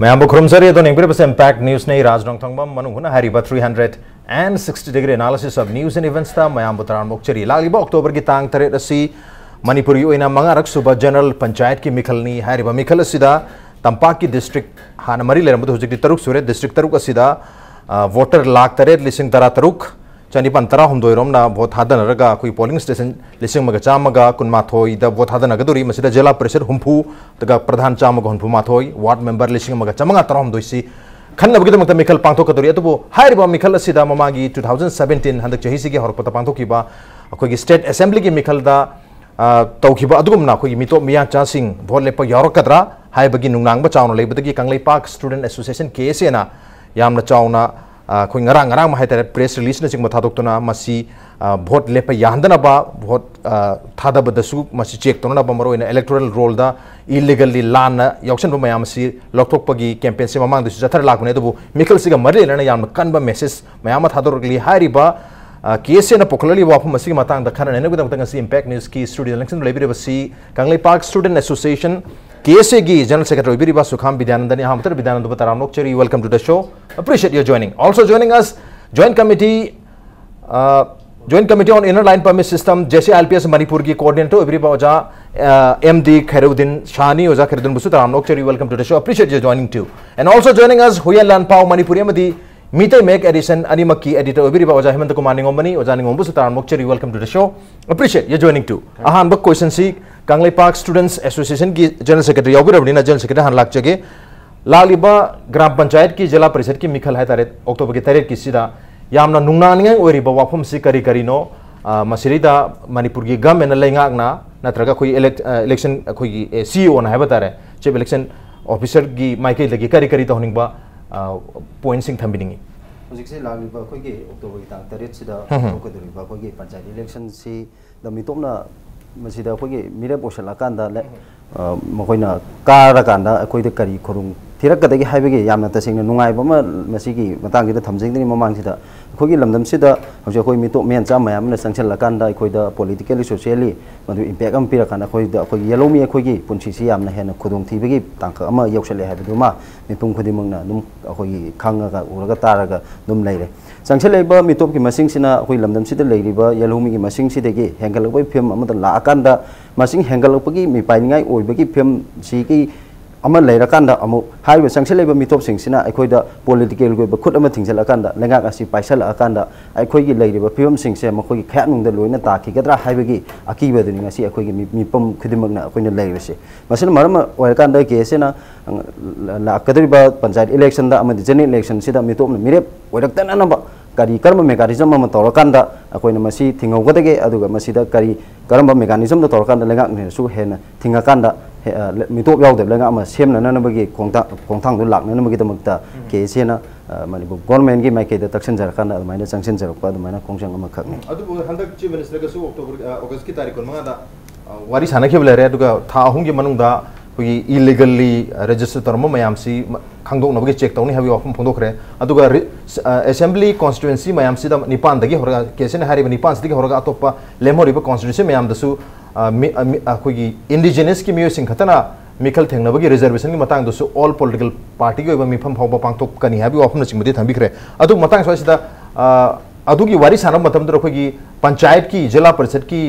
मैं खुरमसरी तो impact news ने राज Nongthombam Manung Hutna Hariba 360-degree analysis of news and events ता मैं बुतरान मोक्चरी लालिबा अक्टोबर की तांग तरेट असी मणिपुरी ओइना मंगारक सुबह जनरल पंचायत की मिखलनी हरिबा मिखल असिदा तंपाक की डिस्ट्रिक्ट हाना मरी लेरम हुजिक तरुक सुरे डिस्ट्रिक्ट तरुक असिदा वोटर लाख तरेट लिसिंग तरा तरुक चनिपन तरा हुमदोइरोमना भोट हादनरगा कोई पोलिंग स्टेशन लिसिंग मगा चामगा कुनमाथोई द भोट हादनगदुरी मसिदा जिला परिषद हुमफु तगा प्रधान चामगा हुमफु माथोई वार्ड मेंबर लिसिंग मगा चमंगा तरा हुमदोइसी खन्नबगिदमक मिखल पांथोकदुरी अतुबो हाइरिबा मिखल असिदा ममागी 2017 हंदक चहिसिगे हरपता पांथोकिबा अखोगी स्टेट असेंबली की मिखलदा तौखिबा अदुगुमना अखोगी मितो मिया चासिंग भोट लेपा यारकदरा हाइबगी नुंगनांगबा चावनो लेबदगी कांगलेपाक स्टूडेंट एसोसिएशन केसेना यामना चावना कोई ngarang mahai press release na chingma thadokna masi vote lepa yahandana ba vote thada badasu masi check tona ba maro ina electoral roll da illegally lan yauksan ba mayam si lokthok pagi campaign se mamang du jathar lakune du mikal siga mari lena yam kan ba message mayam thadorli hari ba case na popularly wa masi matang da khana ne gudam tang si impact news ki studio election library ba si Kanglei Park Student Association KSA General Secretary Biriba Sukham Bidyananda ni Hemantakumar Ningomba Bataramlok Cheri, welcome to the show. Appreciate your joining. Also joining us, Joint Committee on Inner Line Permit System JCILPS Manipur ki Co-Ordinator Biriba Oja MD Kheruddin Shah ni Oja Kheruddin Bataramlok Cheri, welcome to the show. Appreciate your joining too. And also joining us, Hueyen Lanpao Manipuri Madi Meet Make Edition Animaki Editor Biriba Oja Hemantakumar Ningomba ni Oja Ningomba Bataramlok Cheri, welcome to the show. Appreciate your joining too. Ahan bak question si Kanglei Park Students Association की General Secretary यागुर अपनी ना General Secretary हन लाग जगह लालिबा ग्राम पंचायत की जिला परिषद की मिखल है तारे अक्टूबर की तारीख की सीधा यामना नुंगनानियां और रिबा वाफम से करी नो मसरिदा मणिपुर की गम एन लेंगा ना नत्रगा कोई इलेक्शन कोई CEO ना है बता रहे चीफ इलेक्शन ऑफिसर की माइके लगी करी तो होनिंग बा पॉइंट सिंग थम्बिंगी मुझे से लालिबा कोई के अक्टूबर की तारीख सीधा अक्टूबर की रिबा कोई के पंचायत इलेक्शन से दमितों मसीदा अखोगी मिरे पोषलाकांदा ले मखोइना कारकांदा अखोइदे करी खुरुंग थिरकदगी हाइबगे यामना तसिंगना नुंगाइबमा मसीगी मतांगीदा थमजिंगदनी ममांगसिदा अखोगी लमदमसिदा हौजे अखोइ मितो मेन चा मयामना संगसलकांदा अखोइदा पोलिटिकली सोशली मदु इम्पैक्ट अम पिरकांदा अखोइदा अखोगी येलोमी अखोगी पुंसिसि यामना हेना खुदुंग थिबगी तांख अमा यौसले हाइबदुमा मिपुंग खुदिमंगना दुम अखोगी खांगागा उरगा तारागा दुम लेरे संगसलेबा मितोप की मसिंगसिना अखोइ लमदमसिदा लेरिबा येलोमी की मसिंगसिदगी हेंगलबय फिल्म अमदा लाकांदा मसिंग हेंगलपगी मिपाइनिंगाई ओइबगी फिल्म सिगी अमन लेरकांदा अमु हाइबे संगसलेबा मितोप सिंगसिना अखोइदा पॉलिटिकल गोइबा खुद अमा थिंगसलकांदा लेंगाक असि पाइसलकांदा अखोइगी लेरिबा फिल्म सिंगसे मखोइगी खयानुंगदा लोइना ताखिगद्रा हाइबगी अकीबदुनि ngasi अखोइगी मिपम खुदिमगना अखोइना लेरिबसे मसिना मरम ओइरकांदा केसेना लाकदरिबा पंचायत इलेक्शन दा अमदि जनरल इलेक्शन सिदा मितोपना मिरेप ओइरक्तनानबा करी कर्म मेकानिज्म अमा तौरकांदा अखोइना मसी थिंगौगदगे अदुगा मसीदा करी कर्म मेकानिज्म दा तौरकांदा लेंगाकनेसु हेना थिंगाकांदा मितोप यावदब लेंगा अमा सेमननबगी कोंथांग दु लाकननबगी दमकता केसेना मणिपुर गवर्नमेंट की माइकेदा तक्सनजरकांदा अदुमाइना संगसनजरकपा अदुमाइना खोंजंग अमा खकने अदुबो हंदक चीफ मिनिस्टर गसु अगस्त की तारीख मंगादा वारी सानखेब लेरे अदुगा था अहुंगी मनुंगदा कोई इलीगली रजिस्टर तरम मयाम सी खांगदोनबगी चेक तौनी हाबी वाफम फोंदोखरे अदुगा असेंबली कॉन्स्टिट्यूएंसी मयाम सिदा निपान दगी होरगा केसेन हारिबा निपान सिदगी होरगा अतोपा लेमोरिबा कॉन्स्टिट्यूएंसी मयाम दसु अखोगी इंडिजिनस की म्यूसिंग खतना मिखल थेंगनबगी रिजर्वेशन की मतंग दसु ऑल पॉलिटिकल पार्टी की मिफम फाउबा पांगथोक कनी हाबी वाफम नचिंगबदी थंबिखरे अदु मतंग स्वासिदा अदुगी वारी सानम मतम दर अखोगी पंचायत की जिला परिषद की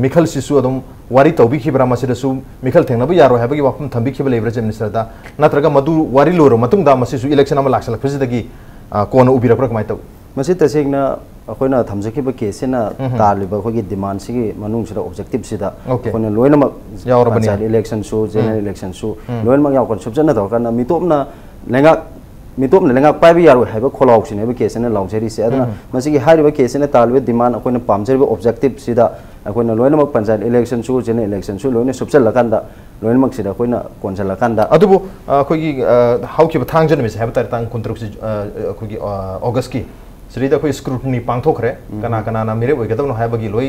मिखल सिसु अदुम वारी तौबिखिब्रा मसिदसु मिखल थेंगनबो यारो हाबगी वाफम थंबिखिब लेब्रा चीफ मिनिस्टर दा नत्रगा मदु वारी लोरो मतुंगदा मसिसु इलेक्शन अमा लाक्सलखसिदगी कोन उबिरक्रा कमाय तौ मसि तसेंगना अखोइना थमजखिब केसेना तालिबा अखोगी डिमांड सिगी मनुंगसिदा ऑब्जेक्टिव सिदा अखोइना लोइनमक यावरबनी इलेक्शन सु जनरल इलेक्शन सु लोइनमक यावकन सुबजना तौरकाना मितोपना लेंगा मितोपना लेंगा पाइबि यारो हाइबा खोलाउसिने बे केसेना लाउजेरी से अदना मसिगी हारिबा केसेना तालिबे डिमांड अखोइना पामजरिबा ऑब्जेक्टिव सिदा अखोइना लोइनमक पंचायत इलेक्शन सु जनरल इलेक्शन सु लोइना सुबचलकांदा लोइनमक सिदा अखोइना कोनचलकांदा अदुबो अखोगी हाउकिबा थांजन मिस हाइबा तारतांग कुंतरुक्सि अखोगी अगस्त की श्रीदा कोई स्क्रूटनी पांगथोखरे कना कना ना मेरे ओइगदबनो हाइबगी लोइ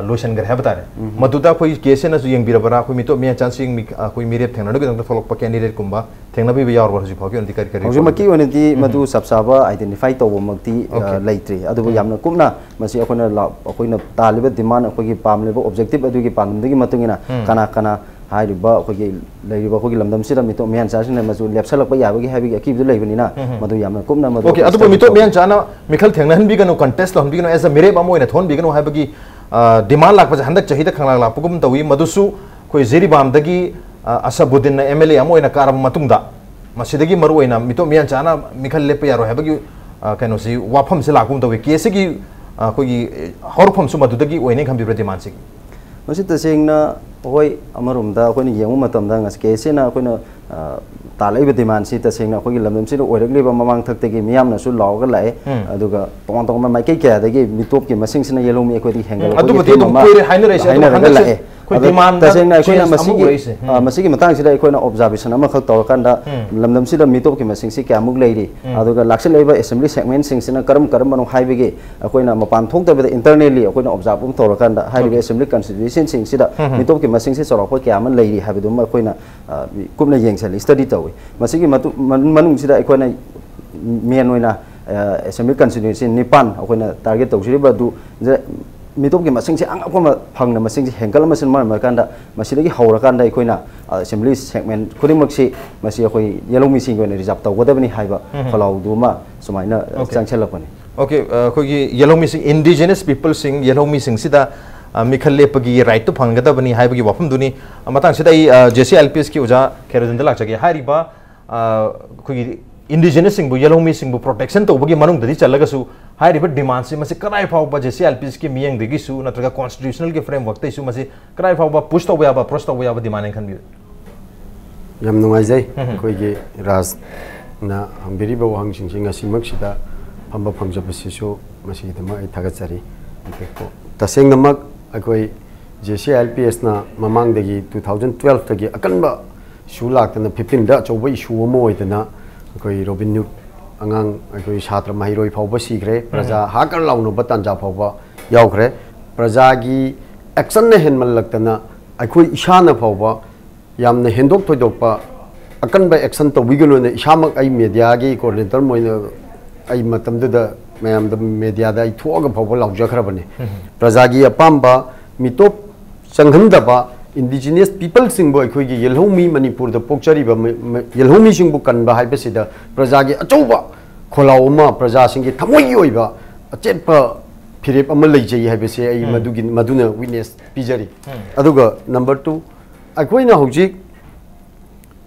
लोशन गर है बता रहे मधुदा कोई केसे न यंग बिरबरा कोई मितो मिया चांसिंग कोई मेरे थेंगना दग फॉलोअप कैंडिडेट कुंबा थेंगना भी यार वर्ष फाके अधिकारी करे जो मकी वनती मधु सबसाबा आइडेंटिफाई तोबो मक्ति लेत्रे अदुबो यामना कुमना मसी अखोना तालिबे डिमांड अखोगी पामलेबो ऑब्जेक्टिव अदुगी पामदगी मतुंगिना कना कना हाइरिबा अखोगी लेरिबा अखोगी लमदम सिदा मितो मियान चासिन मजु लेप्सलक प याबगी हाइबी अकीब लेबनिना मदु यामना कुमना मदु ओके अदु मितो मियान चाना मिखल थेंगना हन बिगनो कंटेस्ट हन बिगनो एज अ मेरे बामो इन थोन बिगनो हाइबगी डिमांड लाख हंदक चाहिदा खंगला लापुगुम तवी मदुसु कोई जेरीबामदगी असबुद्दीन एमएलए अमो इन कारब मतुंगदा मसिदगी मरु ओइना मितो मियान चाना मिखल लेप यारो हाइबगी कनोसी वाफम से लाकुम तवी केसगी कोई हरफम सु मदुदगी ओइने खंबिब्र डिमांड से मसी तसेंगना होय अमरुमदा अखोनी येंगु मतमदा ngasi केसेना अखोना तालाइब डिमांड सी तसेंगना अखोगी लमदम सिनो ओइरगलिबा ममांग थक्तेगी मियामना सु लावगा लाए अदुगा तोंग तोंग माइके क्यादगी मितोप की मसिंग सिना येलोमी अखोदी हेंगल अदुबती दम कोइरे हाइना रेसे हाइना लाए कोई डिमांड तसेंगना अखोना मसिगी मतंग सिदा अखोना ऑब्जर्वेशन अमा खक तौरकांदा लमदम सिदा मितोप की मसिंग सि क्यामुक लेरी अदुगा लाक्सलेबा असेंबली सेगमेंट सिंग सिना करम करम मनो हाइबगे अखोना मपान थोंतबे इंटरनली अखोना ऑब्जर्व तौरकांदा हाइबगे असेंबली कॉन्स्टिट्यूशन सिंग सिदा मितोप की मसिंग सि चौरापा क्यामन लेरी हाइबदुम अखोना कुमना येंगसली स्टडी तौई मसिगी मनुंग सिदा अखोना मेन ओइना असेंबली कॉन्स्टिट्यूशन निपान अखोना टारगेट तौसिरिबा दु मितोप की मसिंग से अंगम फंगना मसिंग हेंगल मसिन मरकांदा मसिदगी हौरकांदा अखोना असेंबली सेगमेंट खुदिमक से मसि अखोई येलो मिसिंग ओइना रिजर्व तौगदबनी हाइबा फलाउदुमा सुमाइना चांगछलपनी ओके अखोगी येलो मिसिंग इंडिजिनस पीपल सिंग येलो मिसिंग सिदा मिखल लेपगी राइट तो फंगदबनी हाइबगी वफम दुनी मतंग सिदा JCILPS की उजा खेरुदिन लाचगे हारिबा अखोगी इंडिजिनस सिंग येलो मिसिंग प्रोटेक्शन तौबगी मनुंग ददी चलगसु हाइरिबा डिमांड से मसे कराई फाउबा JCILPS की मियंग दगिसु नत्रगा कॉन्स्टिट्यूशनल के फ्रेमवर्क तैसु मसे कराई फाउबा पुश तौबा याबा प्रोस तौबा याबा डिमांड खनबि यम नुंगाइजै कोइगे राज ना हमबिरिबा वाहंसिंग सिंग सिमक सिदा फंबा फंगजबसिसु मसिदमा आई थागचरी को तसेंगमक अखोई JCILPS ना ममांगदगी 2012 तगी अकनबा शु लाक्तना 15 दा चौबा इशु अमो ओइदना अखोई रोबिन्यू अंगांग अखोई छात्र महिरोई फाउबा सीग्रे प्रजा हाकर लाउनो बतांजा फाउबा याउग्रे प्रजागी एक्शन ने हेनमलक्तना अखोई इशाना फाउबा यामने हेंदोक थोइदोकपा अकनबा एक्शन तौबिगनो ने इशामक आई मीडियागी कोऑर्डिनेटर मोइना आई मतमदुदा मैम द मीडिया दा इथोगा फाउबा लाउजखरबने प्रजागी अपाम्बा मितोप संघमदबा इंडिजिनियस पीपल सिंबो अखोगी येलहोमी मणिपुर द पोक्चरीबा येलहोमी सिंबो कनबा हाइबसिदा प्रजागी अचौबा खोलाउमा प्रजा सिंगी थमोई ओइबा अचेपा फिरेप अमा लैजै हाइबसे आई मदुना विटनेस पिजरी अदुगा नंबर 2 अखोइना हौजिक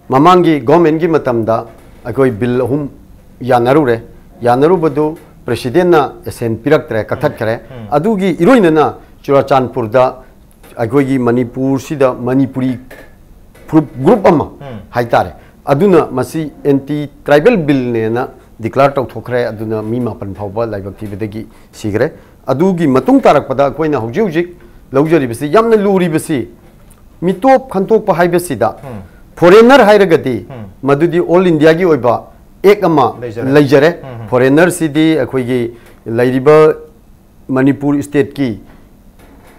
ममांगी गवर्नमेंट की मतमदा अखोई बिल अहुम यानरुरे यानरुबदु प्रेसिडेंट ना एसेन पिरक्तरे कथक्तरे अदुगी इरोइनना चुराचानपुरदा अखोगी मणिपुर सिदा मणिपुरी ग्रुप अमा हाइतारे अदुना मसी एंटी ट्राइबल बिल नेना डिक्लेयर तौथोखरे अदुना मी मापन फाउबा लाइबक्तिबदगी सिगरे अदुगी मतुंग तारकपदा अखोइना हौजि हौजिक लौजरिबसि यामना लुरिबसि मितोप खंतोकपा हाइबसिदा फॉरेनर हाइरगदी मदुदी ऑल इंडिया की ओइबा एक अमा लैजरे फॉरेनर सिदी अखोगी लैरिबा मणिपुर स्टेट की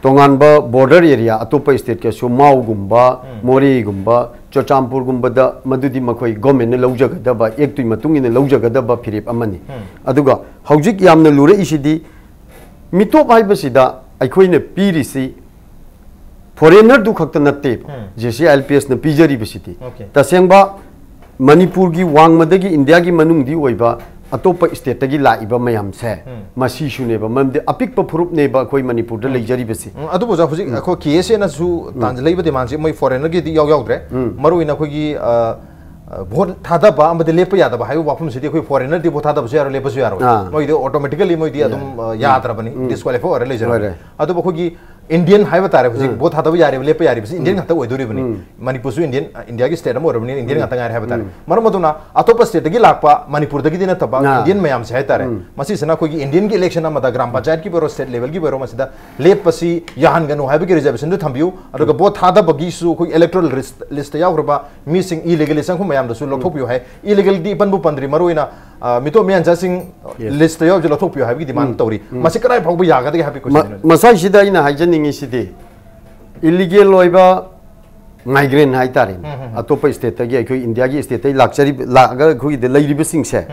तोंगानबा बॉर्डर एरिया अतोप स्टेट के सोमाउगुम्बा मोरेगुम्बा चोचामपुरगुम्बदा मदुदी मखोई गवर्नमेंट ने लौजगदबा एक तुई मतुंगिने लौजगदबा फिरिप अमनी अदुगा हौजिक यामना लुरे इसिदी मितोप हाइबसिदा अखोइने पीरिसी फॉरेनर दु खक्त नत्ते JCILPS ने पिजरी बसिती तसेंबा मणिपुर की वांगमदगी इंडिया की मनुंगदी ओइबा अतोप स्टेट की लाइबा मयाम से मसी सुनेबा ममदे अपिक फुरुप नेबा कोई मणिपुर द लेजरी बसी अदु बोजा हुजिक अखो केसे ना सु तांजलैबा डिमांड से मै फॉरेनर की दी याउद्रे मरुइना खोगी भोट थादबा अमदे लेप यादबा हायु वाफम सिदी कोई फॉरेनर दी भोट थादबसे यारो लेपसु यारो मोइदे ऑटोमेटिकली मोइदे अदुम याद्रबनी डिस्क्वालिफाई ओरे लेजर अदु बखोगी इंडियन हाइबा तारे हुजिक भोट थादबा यारे लेप यारे बसी इंडियन खता ओइदोरिबनी मणिपुर सु इंडिया की स्टेट मोरबनी इंडियन खता गारे हाइबा तारे मरमदुना अतोप स्टेट की लाकपा मणिपुर दगी दिना तबा इंडियन मयाम से हाइतारे मसी सना कोगी इंडियन की इलेक्शन अमदा ग्राम पंचायत की बेरो स्टेट लेवल की बेरो मसिदा लेपसी याहन गनु हाइबा की रिजर्वेशन दु थंबियु अदुगा भोट थादबगी सु कोई electoral list यावरबा missing illegally Sankhu मयाम दसु लथोपियो है इलीगल दी पनबु पंद्री मरोइना मितो मियान जासिंग लिस्ट याव जलो थोपियो हाइबगी डिमांड तौरी मसी कराय फाउबा यागदगी हाइबी क्वेश्चन मसाइ सिदा इना हाइजनिंग सिदे इलीगल ओइबा माइग्रेंट हाइतारे अतोप स्टेट तगी अखोई इंडिया की स्टेट तई लाक्चरी लागा खोई दे लैरिबसिंग से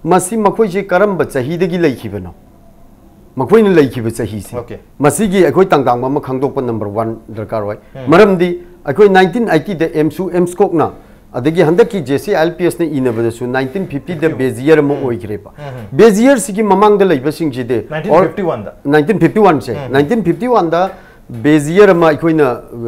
मसी मखोई जे करम चहीदगी लैखिबनो मखोइन लैखिब चही से मसी की अखोई तंगांग मा खंगदोप नंबर 1 दरकार होय मरमदी अखोई 1980 द एम्स कोक ना अदगी हंदक की JCILPS ने इनबदसु 1950 द बेजियर म ओइग्रेबा बेजियर सिगी ममांग द लैबसिंग जिदे 1951 से 1951 द बेजियर म अखोइना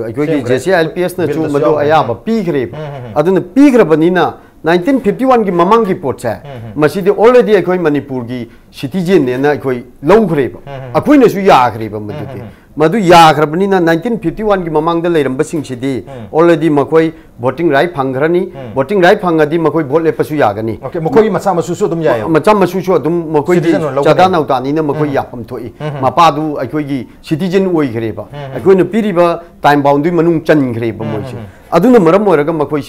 अखोई JCILPS न चु मदो अयाबा पीग्रेबा अदुन पीग्रबनिना 1951 की ममांग की पोट है मसीदे ऑलरेडी अखोई मणिपुर की सिटीजन ने ना अखोई लौग्रेबा अखोइना सु याग्रेबा मदुदे मधु याग्रबनिना 1951 की ममांग द लेरंबसिंग सिदी ऑलरेडी मकोई voting right फंगरनी voting right फंगदी मकोई vote लेपसु यागनी ओके मकोई मचा मसुसु दुम यायो मचा मसुसु दुम मकोई चदा नौतानी न मकोई यापम थोई मपादु अखोई की सिटीजन ओइग्रेबा अखोई न पीरिबा टाइम बाउंड्री मनुंग चनग्रेबा मोइसे अदुन मरम मोरगा मकोई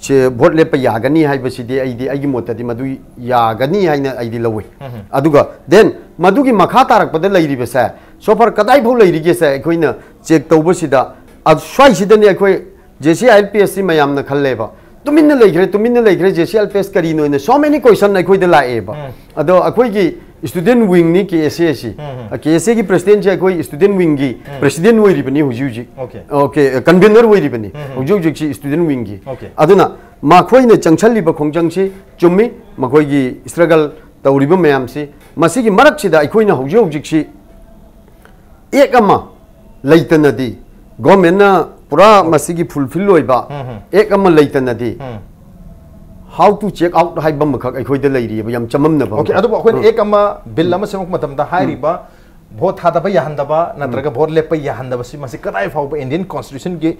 से vote लेप यागनी हाइबसिदी आइदी आइगी मोतदी मधु यागनी हाइना आइदी लवे अदुगा देन मधुगी मखा तारकपद लैरिबसे सोफर कदाई भौ लैरिगे से अखोइना चेक तौबसिदा स्वाइसिदने अखोई JCILPS मयामना खल्लेबा तुमिन लेग्रे JCILPS करीनो ने सो मेनी क्वेश्चन अखोइदा लाएबा अदो अखोइगी स्टूडेंट विंग नि KSA की प्रेसिडेंट अखोई स्टूडेंट विंग की प्रेसिडेंट ओइरिबनी हुजि ओके कन्वेनर ओइरिबनी हुजि सी स्टूडेंट विंग की अदुना माखोइने चंगछलिबा खोंजंगसी चुम्मी मखोइगी स्ट्रगल तौरिबा मयामसी मसिगी मरकसिदा अखोइना हुजि एक अमा लैतनदी गवर्नमेंट पूरा मसिगी फुलफिल होइबा एक अमा लैतनदी हाउ टू चेक आउट हाइबा मखक अखोइदा लैरिबा याम चममनबा ओके अदु अखोइन एक अमा बिल अमा सेमक मतमदा हाइरिबा भोट थादबा याहंदबा नत्रगा भोट लेपा याहंदबा सि मसि कदाई फाउबा इंडियन कॉन्स्टिट्यूशन के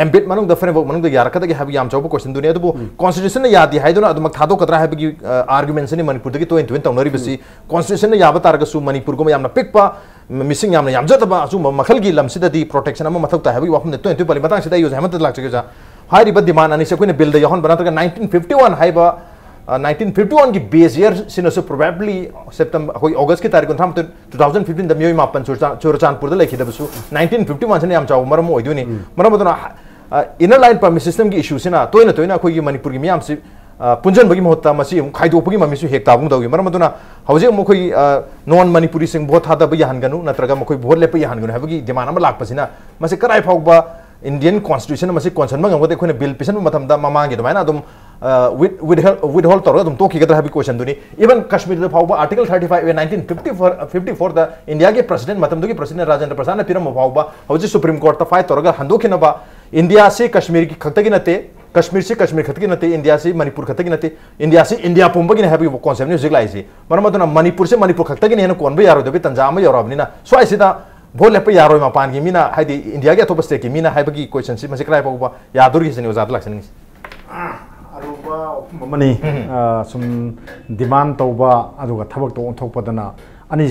एम्बिट मनुंग द फ्रेमवर्क मनुंग द यारकदगी हाबि याम चौबा क्वेश्चन दुनिया अदु कॉन्स्टिट्यूशन यादि हाइदुना अदु मक थादो कतरा हाबि आर्गुमेंट्स नि मणिपुर दगी तोइन तौनरिबसि कॉन्स्टिट्यूशन याबा तारगसु मणिपुर को यामना पिकपा मिसिंग यामना यामजतबा असु मखल की लमसिददी प्रोटेक्शन अमा मथौ ता हाबि वाफम ने तोइन पली मतंग सिदा यूज हेमंत लाचगे हाइरिबा डिमांड अनि से कोइन बिल द यहन बनातगा 1951 हाइबा 1951 की बेस ईयर सिनसु प्रोबेबली सितंबर कोई अगस्त की तारीख थाम 2015 द मियोय मापन चुरचानपुर द लेखिदबसु 1951 सने याम चाव मरम ओइदुनी मरम दना इनर लाइन परमिट सिस्टम की इशू सिना तोइना कोई मणिपुर की मियाम से पुंजन बगी मोहता मसी खाइदोपगी ममिसु हेक ताबुंग दउगी मरम दना हौजे मखोई नॉन मणिपुरी सिंग भोट थादब याहनगनु नत्रगा मखोई भोट लेप याहनगनु हाबगी डिमांड अमा लाकपसिना मसे कराई फाउबा इंडियन कॉन्स्टिट्यूशन मसी कॉन्सन मंगमगदे खोने बिल पिसन मतमदा ममांगे दमाइना अदुम withhold तौर तुम तो की गदर क्वेश्चन दुनी इवन कश्मीर फाउबा आर्टिकल 35 1954 द इंडिया के प्रेसिडेंट मतम दुगी प्रेसिडेंट राजेंद्र प्रसाद ने पिरम फाउबा हौजे सुप्रीम कोर्ट ता फाइट तौर हंदोखिनबा इंडिया से कश्मीर की खतगी नते कश्मीर से कश्मीर खतगी नते इंडिया से मणिपुर खतगी नते इंडिया से इंडिया पुंबगी ने हाबी कॉन्सेप्ट ने जिक लाइसी मरमदुना मणिपुर से मणिपुर खतगी ने कोनबे यारो दबे तंजा अमा यारोबनिना स्वाइसिदा भोट लेप यारो मपान की मीना हाइदी इंडिया के अतोप स्टेट की मीना हाइबगी क्वेश्चन से मसे क्राइ फाउबा यादुरगी से न्यूज लाक्सनि मनी सुम डिमांड तौबा अदुगा थबक तो ओंथोकपदना अनि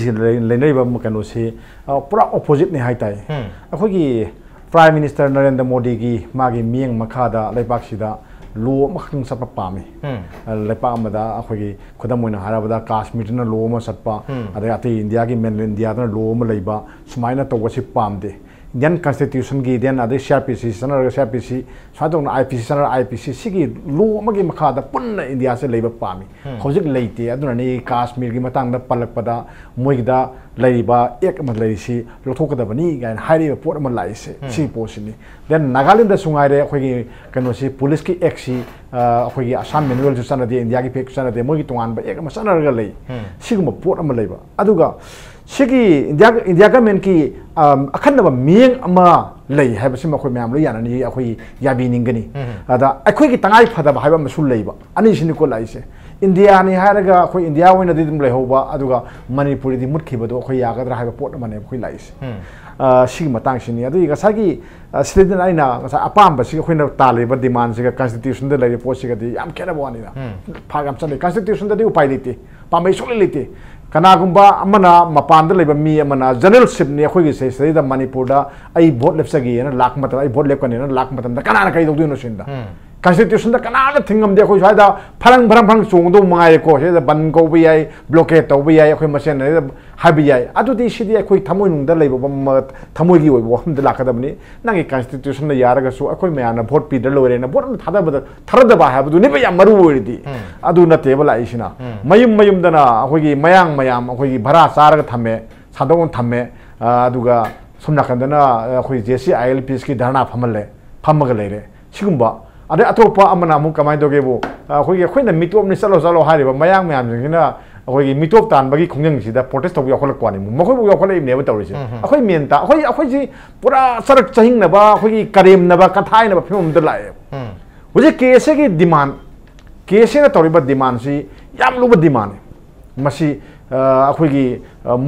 लेनैबा कनो से पूरा ऑपोजिट ने हाइताई अखोगी प्राइम मिनिस्टर नरेंद्र मोदी की मागी मियंग मखादा लेपाकसिदा लो मखंग सपा पामे लेपा अमदा अखोगी खुदम ओइना हाराबदा काश्मीरना लो म सटपा अदे अते इंडिया की मेनलैंड इंडिया ना लो म लैबा सुमाइना तौबसि पामदे इंडियन कॉन्स्टिट्यूशन की देन अदे CRPC सनर CRPC स्वादों IPC सनर IPC सिगी लो मगे मखादा पुन्ना इंडिया से लेबा पामी हौजिक लेते अदुनानी काश्मीर की मतंग दा पलकपदा मोइदा लैबा एक म लैसी लोथोकदबनी गाइन हाइरिबा पोट म लाइसे सी पोसिनी देन नागालैंड दा सुंगाइरे अखोगी कनोसी पुलिस की एक्सी अखोगी आसाम मैनुअल जो सनदे इंडिया की फेक सनदे मोगी तोंगान बा एक म सनरगा लै सिगुम पोट म लैबा अदुगा सिगी इंडिया गवर्नमेंट की अखनब मियंग अमा लई हैबसि मखोय म्याम लो याननी अखोई याबिनिंगनी अदा अखोई की तंगाई फदब हाइबा मसुल लईबा अनि सिनि को लाइसे इंडिया नि हारगा अखोई इंडिया ओइना दिदम लेहोबा अदुगा मणिपुरी दि मुटखिबदो अखोई यागदरा हाइबा पोट मने अखोई लाइसे सिगी मतंग सिनि अदु गसागी सिलेदन आइना गसा अपाम बसि अखोइना तालेबा डिमांड सिगा कॉन्स्टिट्यूशन द लैबे पोट सिगदि याम केरबो अनिना फागम चले कॉन्स्टिट्यूशन द दि उपाय लेते पामै सोले लेते कनागुम्बा अमना मपान लेबा मी अमना जनरलशिप ने अखोगी से सैदा मणिपुर दा आई भोट लेपसगी न लाख मत आई भोट लेपकने न लाख मतम दा कनाना कई दोदुनो सिंदा कॉन्स्टिट्यूशन दा कनाना थिंगम दे अखोई साइदा फरंग भरंग फरंग चोंगदो मंगाय को से बन को बि आई ब्लॉकेट तो बि आई अखोई मसेन हाबि आई अदुदि सिदि अखोई थमोय नुंदा लेबा थमोयगी ओइबो हम दा लाखदबनी नंगी कॉन्स्टिट्यूशन दा यारगसु अखोई मयाना भोट पीदर लोरेना भोट थादबदा थरदबा हाबदु निबा या मरु ओइदि अदु नतेबा लाइसिना मयुम मयुम दना अखोई मयांग मयाम अखोई भरा चारगा थमे सादोन थमे अदुगा सुमनाखंदना अखोई JCILPS की धरना फमले फमग लेरे सिगुम्बा अदे अतोपा अमना अमु कमाय दोगेबो अखोई अखोइना मिटोपनि चलो चलो हारिबा मयांग मयाम जिना अखोई मिटोप तानबगी खुंजंग सिदा प्रोटेस्ट तौ याखलक क्वानि मखोइबो याखलै इनेबो तौरिसे अखोई मेनता अखोई जी पूरा सरक चहिंगनबा अखोई करेमनबा कथाइनबा फिल्म द लाए हुजे केसे की डिमांड केसे न तौरिबा डिमांड सि याम लुबा डिमांड मसी अखोई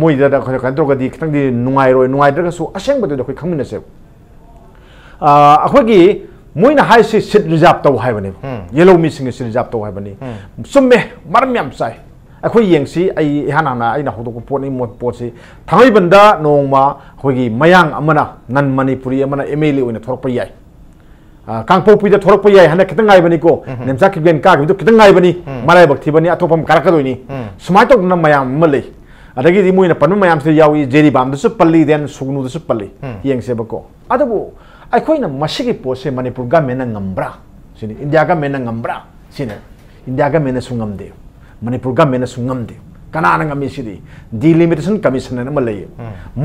मोइदा कंट्रोगदी खतंगदी नुंगाइरोय नुंगाइद्रगसु असेंगबदो अखोई खंगमिनसे अखोई मोइना हाइसे सिट रिजर्व तौ हाइबने येलो मिसिंग सिट रिजर्व तौ हाइबने सुम्मे मरम याम साइ अखोई येंगसी आई हानाना आइना होदोक पोनी मोट पोसी थांगैबंदा नोंगमा अखोई मयांग अमना नन मणिपुरी अमना एमएलए ओइना थोरप याय कांगपोपीदा थोरप याय हना खितंग आइबनी को नेमसा किबेन का बिदु खितंग आइबनी मराय बक्थिबनी अतोपम कारकदोइनी सुमाय तोगना मयांग मले अदगी मोइना पनु मयांग से यावी जेरी बामदसु पल्ली देन सुगनुदसु पल्ली येंगसे बको अदबो अखोइना मसिगी पोसे मणिपुर गवर्नमेंट ngambra सिनी इंडिया गवर्नमेंट ngambra सिने इंडिया गवर्नमेंट सुंगमदे मणिपुर गवर्नमेंट सुंगमदे कनाना ngami सिदी डिलिमिटेशन कमीशन न मलय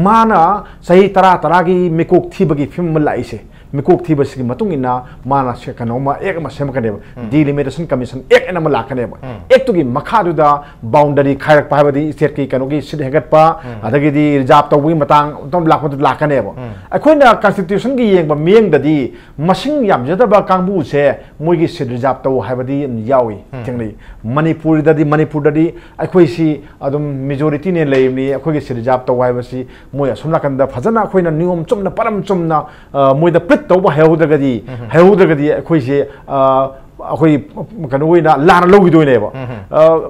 माना सही तरा की मिकोक थीबगी फिल्म लाइसे मिकोक थीबसगी मतुंगिना माना से कनोमा एक म सेमकने डिलिमिटेशन कमीशन एक एन म लाकने एक तुगी मखादुदा बाउंड्री खायरक पाबदी स्टेट की कनोगी सिद हेगतपा अदगी दी रिजर्व तौबी मतंग तम लाखो लाकने अखोइना कॉन्स्टिट्यूशन की येंग मियंग ददी मसिंग यामजदबा कांगबु से मोइगी सिद रिजर्व तौ हाबदी यावी थेंगली मणिपुर ददी अखोइसी अदुम मेजॉरिटी ने लेमनी अखोइगी सिद रिजर्व तौ हाबसी मोय असुमना कंदा फजना अखोइना नियम चुमना परम चुमना मोइदा तौबा हेउदगदी अखोइसे अखोई कनोइना लाना लौगिदोइनेबा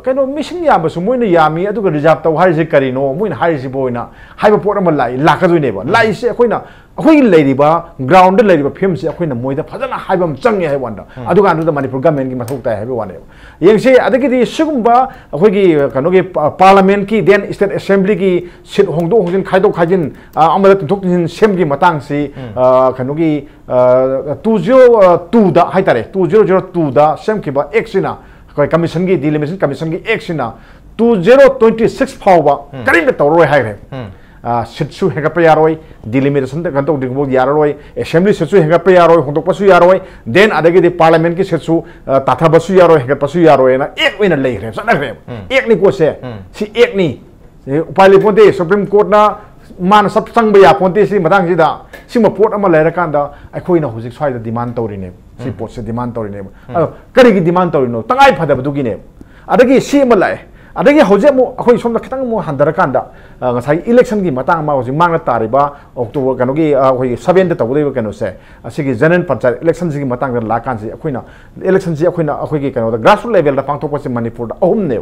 कनो मिसिंग याबसु मोइना यामी अदुगा रिजर्व तौ हारिसे करिनो मोइना हारिसे बोइना हाइबा पोट अमा लाकदोइनेबा लाइसे अखोइना अखोई लेरिबा ग्राउंड लेरिबा फिल्म से अखोइना मोइदा फजना हाइबम चंगे हाइ वान्दा अदुगा अनुदा मणिपुर गवर्नमेंट की मथौक ताइ हाइबा वाने येंगसे अदगिदी सिगुम्बा अखोइगी कनोगे पार्लियामेंट की देन स्टेट असेंबली की सीट होंदो होंजिन खाइदो खाइजिन अमदा तुथोक जिन सेम की मतंग से कनोगी 2002 दा हाइतारे 2002 दा सेम की बा एक्सिना कोई कमीशन की डिलिमिटेशन कमीशन की एक्सिना 2026 फाउबा करिम तौरोय हाइरे सिटसु हेगप यारोय डिलिमिटेशन द कंटो दिगबो यारोय असेंबली सिटसु हेगप यारोय होंदोकपसु यारोय देन अदगी दि पार्लियामेंट की सिटसु ताथाबसु यारोय हेगपसु यारोय ना एक ओइना लेरे सनखरे एक नि कोसे सि एक नि उपाय पोते सुप्रीम कोर्ट ना मान सब संग बया पोते सि मतंग सिदा सिम पोट अमा लेरा कांदा अखोइना हुजिक स्वाइदा डिमांड तौरिने सि पोट से डिमांड तौरिने करिगी डिमांड तौरिनो तंगाइ फदबदुगिने अदगी सि अमा लाए अदगी हौजे मो अखोइ सोमदा खितंग मो हंदर कांदा ngасai इलेक्शन की मतंग मा होजि मांगना तारिबा अक्टोबर कनोगी अखोइ 7 द तबुदेबा कनो से असिगी जनरल पंचायत इलेक्शन की मतंग द लाकान से अखोइना इलेक्शन से अखोइना अखोइगी कनो द ग्रासरूट लेवल द पांगथोक से मणिपुर द अहुम ने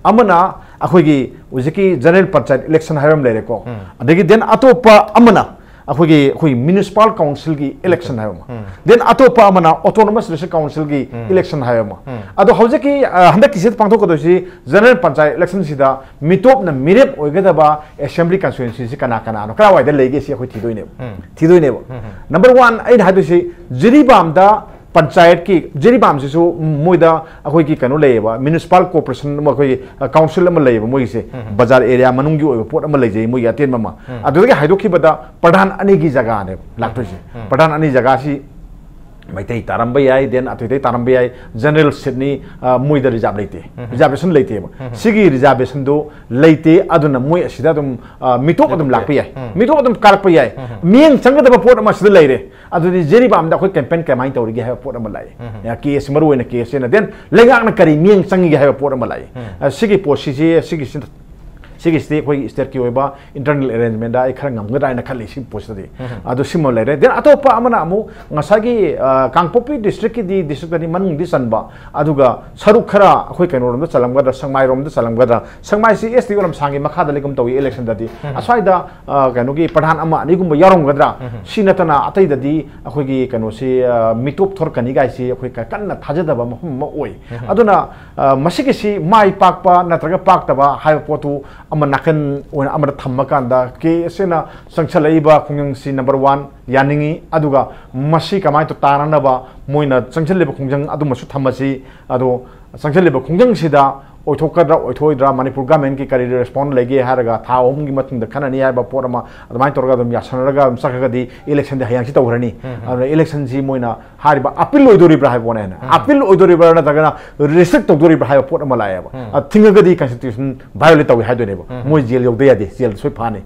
अमना अखोइगी उजिकी जनरल पंचायत इलेक्शन हायरम लेरेको अदगी देन अतोपा अमना अखोई म्युनिसिपल काउंसिल की इलेक्शन है देन अतोपा अमना ऑटोनोमस डिस्ट्रिक्ट काउंसिल की इलेक्शन है अदो हौजे की हंदक किसे पांगथोकदोसी जनरल पंचायत इलेक्शन सिदा मिटोपना मिरेप ओइगदबा असेंबली कंस्टिट्यूएंसी से कना कना करा वाइदा लेगे से अखोई थिदोइने नंबर 1 आई हादोसी जिरीबामदा पंचायत की जिरीबाम से मोइदा अखोई की कनो लेबा म्युनिसिपल कॉर्पोरेशन अखोई काउंसिल अमा लेबा मोइ से बाजार एरिया मनुंगी ओइबा पोट अमा लेजै मोइ अतेन ममा अदुगे हाइदोखिबदा प्रधान अनि की जगह ने लाक्तोसे प्रधान अनि जगह सी मैतै तारंबा याय देन अतै तारंबा याय जनरल सिडनी मोइदा रिजर्व लेते रिजर्वेशन लेते सिगी रिजर्वेशन दो लेते अदुना मोइ असिदा दम मिटोप अदम लाप याय मिटोप अदम कारप याय मियंग संगदबा पोट अमा सिदा लेरे अदुदि जेरीबाम दा खोइ कैंपेन कमाइन तौरिगे है पोट अमा लाय या केस मरु ओइना केस ने देन लेगाकना करी मियंग संगिगे है पोट अमा लाय सिगी पोसिसी सिगी सिगी स्टेट कोई स्टेट की ओइबा इंटरनल अरेंजमेंट दा खर ngamgada ina khali sim postadi adu simo lere den atopa amana amu ngasagi kangpopi district ki di district ni manung di sanba aduga saruk khara akhoi kaino rom da chalamgada sangmai rom da chalamgada sangmai si st olam sangi makha da legum tawi election dadi aswai da kaino gi pradhan ama ani gumba yarom gadra sinatana atai dadi akhoi gi kaino si mitop thor kani gai si akhoi ka kanna thajada ba mahum ma oi aduna masigi si mai pakpa natraga paktaba hai potu अमन नाकन own अमर थम्मकांदा के सेना संचलैबा खुंगंग सी number 1 यानिंगी अदुगा मसी कमाई तो ताननबा Moina चंगचलेब खुंजंग अदुमसु थमसी अदो चंगचलेब खुंजंग सिदा ओथोकद्रा ओथोइद्रा Manipur government की करी respond लेगे हारगा था ओम की मतुंग द खननी हाइबा पोरमा अदमाय तोरगा दम यासनरगा सकगदी इलेक्शन दे हयांग तौरनी इलेक्शन जी मोइना हारिबा अपील ओइदोरिब्रा हाइबोने अपील ओइदोरिब्रा नतगना रिस्ट्रिक्ट तौदोरिब्रा हाइबा पोट अमा लायबा थिंगगदी कॉन्स्टिट्यूशन वायोलेट तौइ हाइदोनेबा मोइ जेल यौदे यादे जेल सोइ फाने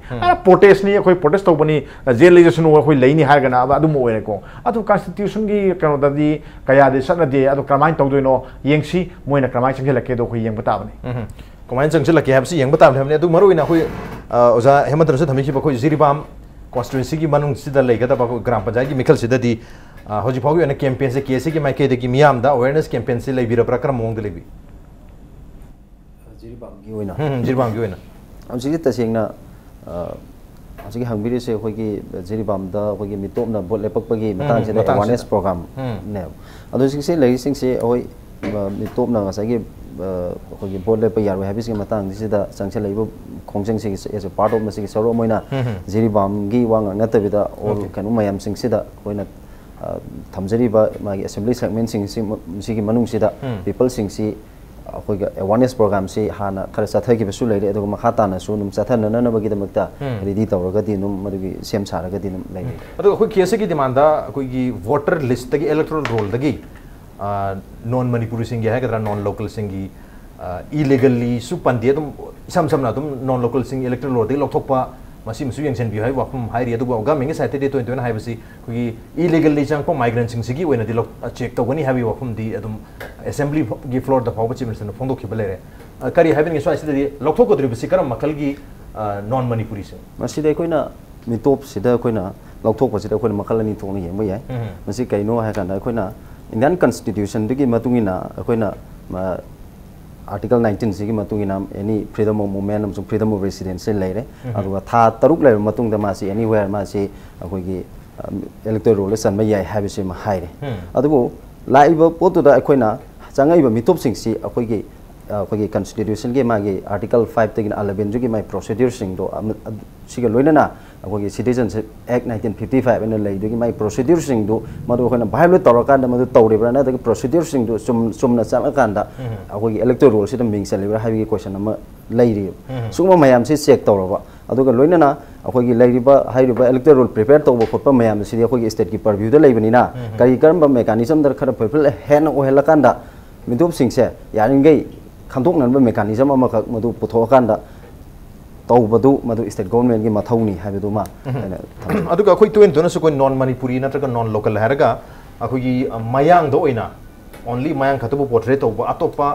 प्रोटेस्ट नि अखोइ प्रोटेस्ट तौबनी जेल लेजसन अखोइ लेनि हारगना अदुम ओइरेको अदु कॉन्स्टिट्यूशन की कनोददी कयादे सनदे अदु क्रमाइन तौदोइनो येंगसी मोइना क्रमाइन संगेलके दो खोइ येंग कमाइन चंगचलके हाबसी येंग बताम हमने अदु मरुइना खोइ ओजा हेमंत रस थमिखि बखोइ जिरिबाम कॉन्स्टिट्यूएंसी की मनुंग सिदा लेगदा बखो ग्राम पंचायत की मिखल सिददी होजि फाउगी अने कैंपेन से केसी की माइके दे की मियाम दा अवेयरनेस कैंपेन से लेबिरा प्रक्रम मोंग दे लेबी जिरिबाम की ओइना हमसी तसेंगना हमसी हंगबिरि से खोइ जिरिबाम दा खोइ मिटोमना बोट लेपकपगी मतang से अवेयरनेस प्रोग्राम ने अदु सिंसे लेगिसिंग से ओइ मिटोमना ngasagi खोइ बोट लेप यारो हाबिसि मतang सिदा चंगसे लेबो खोंजंग से एज अ पार्ट ऑफ मसी सरो मोइना जिरिबाम गी वांग नतबिदा और कनु मयाम सिंग सिदा कोइना थमजरिबा मागी असेंबली सेगमेंट सिंग सिगी मनुंग सिदा पीपल सिंग सि अखोइगा अवेयरनेस प्रोग्राम से हाना खर साथागी बसु लेरे अदुग मखा ताना सु नुम साथननबगी दमक्ता रेडी तौरगदी नुम मदुगी सेम सारगदी नुम लेरे अदु अखोइ केसे की डिमांड दा अखोइगी वोटर लिस्ट तगी इलेक्टोरल रोल दगी नॉन मणिपुरी सिंग है कदरा नॉन लोकल सिंगी इलीगली सु पंदे तुम सम समना तुम नॉन लोकल सिंग इलेक्टोरल रोल दगी लौथोकपा मसी मुसु यंगसन बिहाय वाफम हाइरि अदुग गवर्नमेंट साइड दे 21 हाइबसी खुगी इलीगली चंगपो माइग्रेंट सिंग सिगी ओइना दि चेक तौगनी हाबी वाफम दि अदुम असेंबली की फ्लोर द फावबा चीफ मिनिस्टर फोंदोखिबा लेरे करी हाबिन गे स्वाइस दि लौथोकद्रिबसी करम मखल की नॉन मणिपुरी सिंग मसी दे कोइना मिटोप सिदा कोइना लौथोकपसिदा कोइना मखलनी थोंग येंबा याय मसी कइनो हाय कांदा कोइना इंडियन कॉन्स्टिट्यूशन की मतुंगिना अखोइना आर्टिकल 19 सिगी मतुंगिना एनी फ्रीडम ऑफ मूवमेंट अमसुंग फ्रीडम ऑफ रेसिडेंस लेरे अदुगा था तरुक लेर मतुंगदा मासी एनीवेयर मासी अखोइगी इलेक्टोरल रोल सनबा याय हाबिसे मा हाइरे अदुबो लाइबो पोतुदा अखोइना चांगाइबा मिटोपसिंग सि अखोइगी अखोइगी कॉन्स्टिट्यूशन के मागी आर्टिकल 5 तगिन 11 जुगी माइ प्रोसीड्यूर सिंग दो सिगे लोइना अखोइगी सिटीजनशिप एक्ट 1955 इन लेदुगी माइ प्रोसीड्यूर सिंग दो मदु अखोइना भाइलेट तौरकांदा मदु तौरेब्रा ना दगी प्रोसीड्यूर सिंग दो सुमना चालकांदा अखोइगी इलेक्टोरल रोल सिदा मिंग सेलेब्रा हाइबी क्वेश्चन अमा लेरि सुगमा मयाम से चेक तौरबा अदुगा लोइना अखोइगी लेरिबा हाइरिबा इलेक्टोरल रोल प्रिपेयर तौबा खोपा मयाम सिदी अखोइगी स्टेट की परव्यू दा लेबनिना करी करम मेकानिज्म दर खरा फुलफिल हेन ओहेलकांदा मिदुप सिंग से यारिंगै खामथोकनबा मेकानिज्म अमा खक मदु पुथोकांदा तौबदु मदु स्टेट गवर्नमेंट की मथौनी हाबिदुमा अदुगा अखोइ टोइन तोना सुको नॉन मणिपुरी नत्रगा नॉन लोकल हारगा अखोइगी मयांग दो ओइना ओनली मयांग खतबु पोर्ट्रेट तौबा अतोपा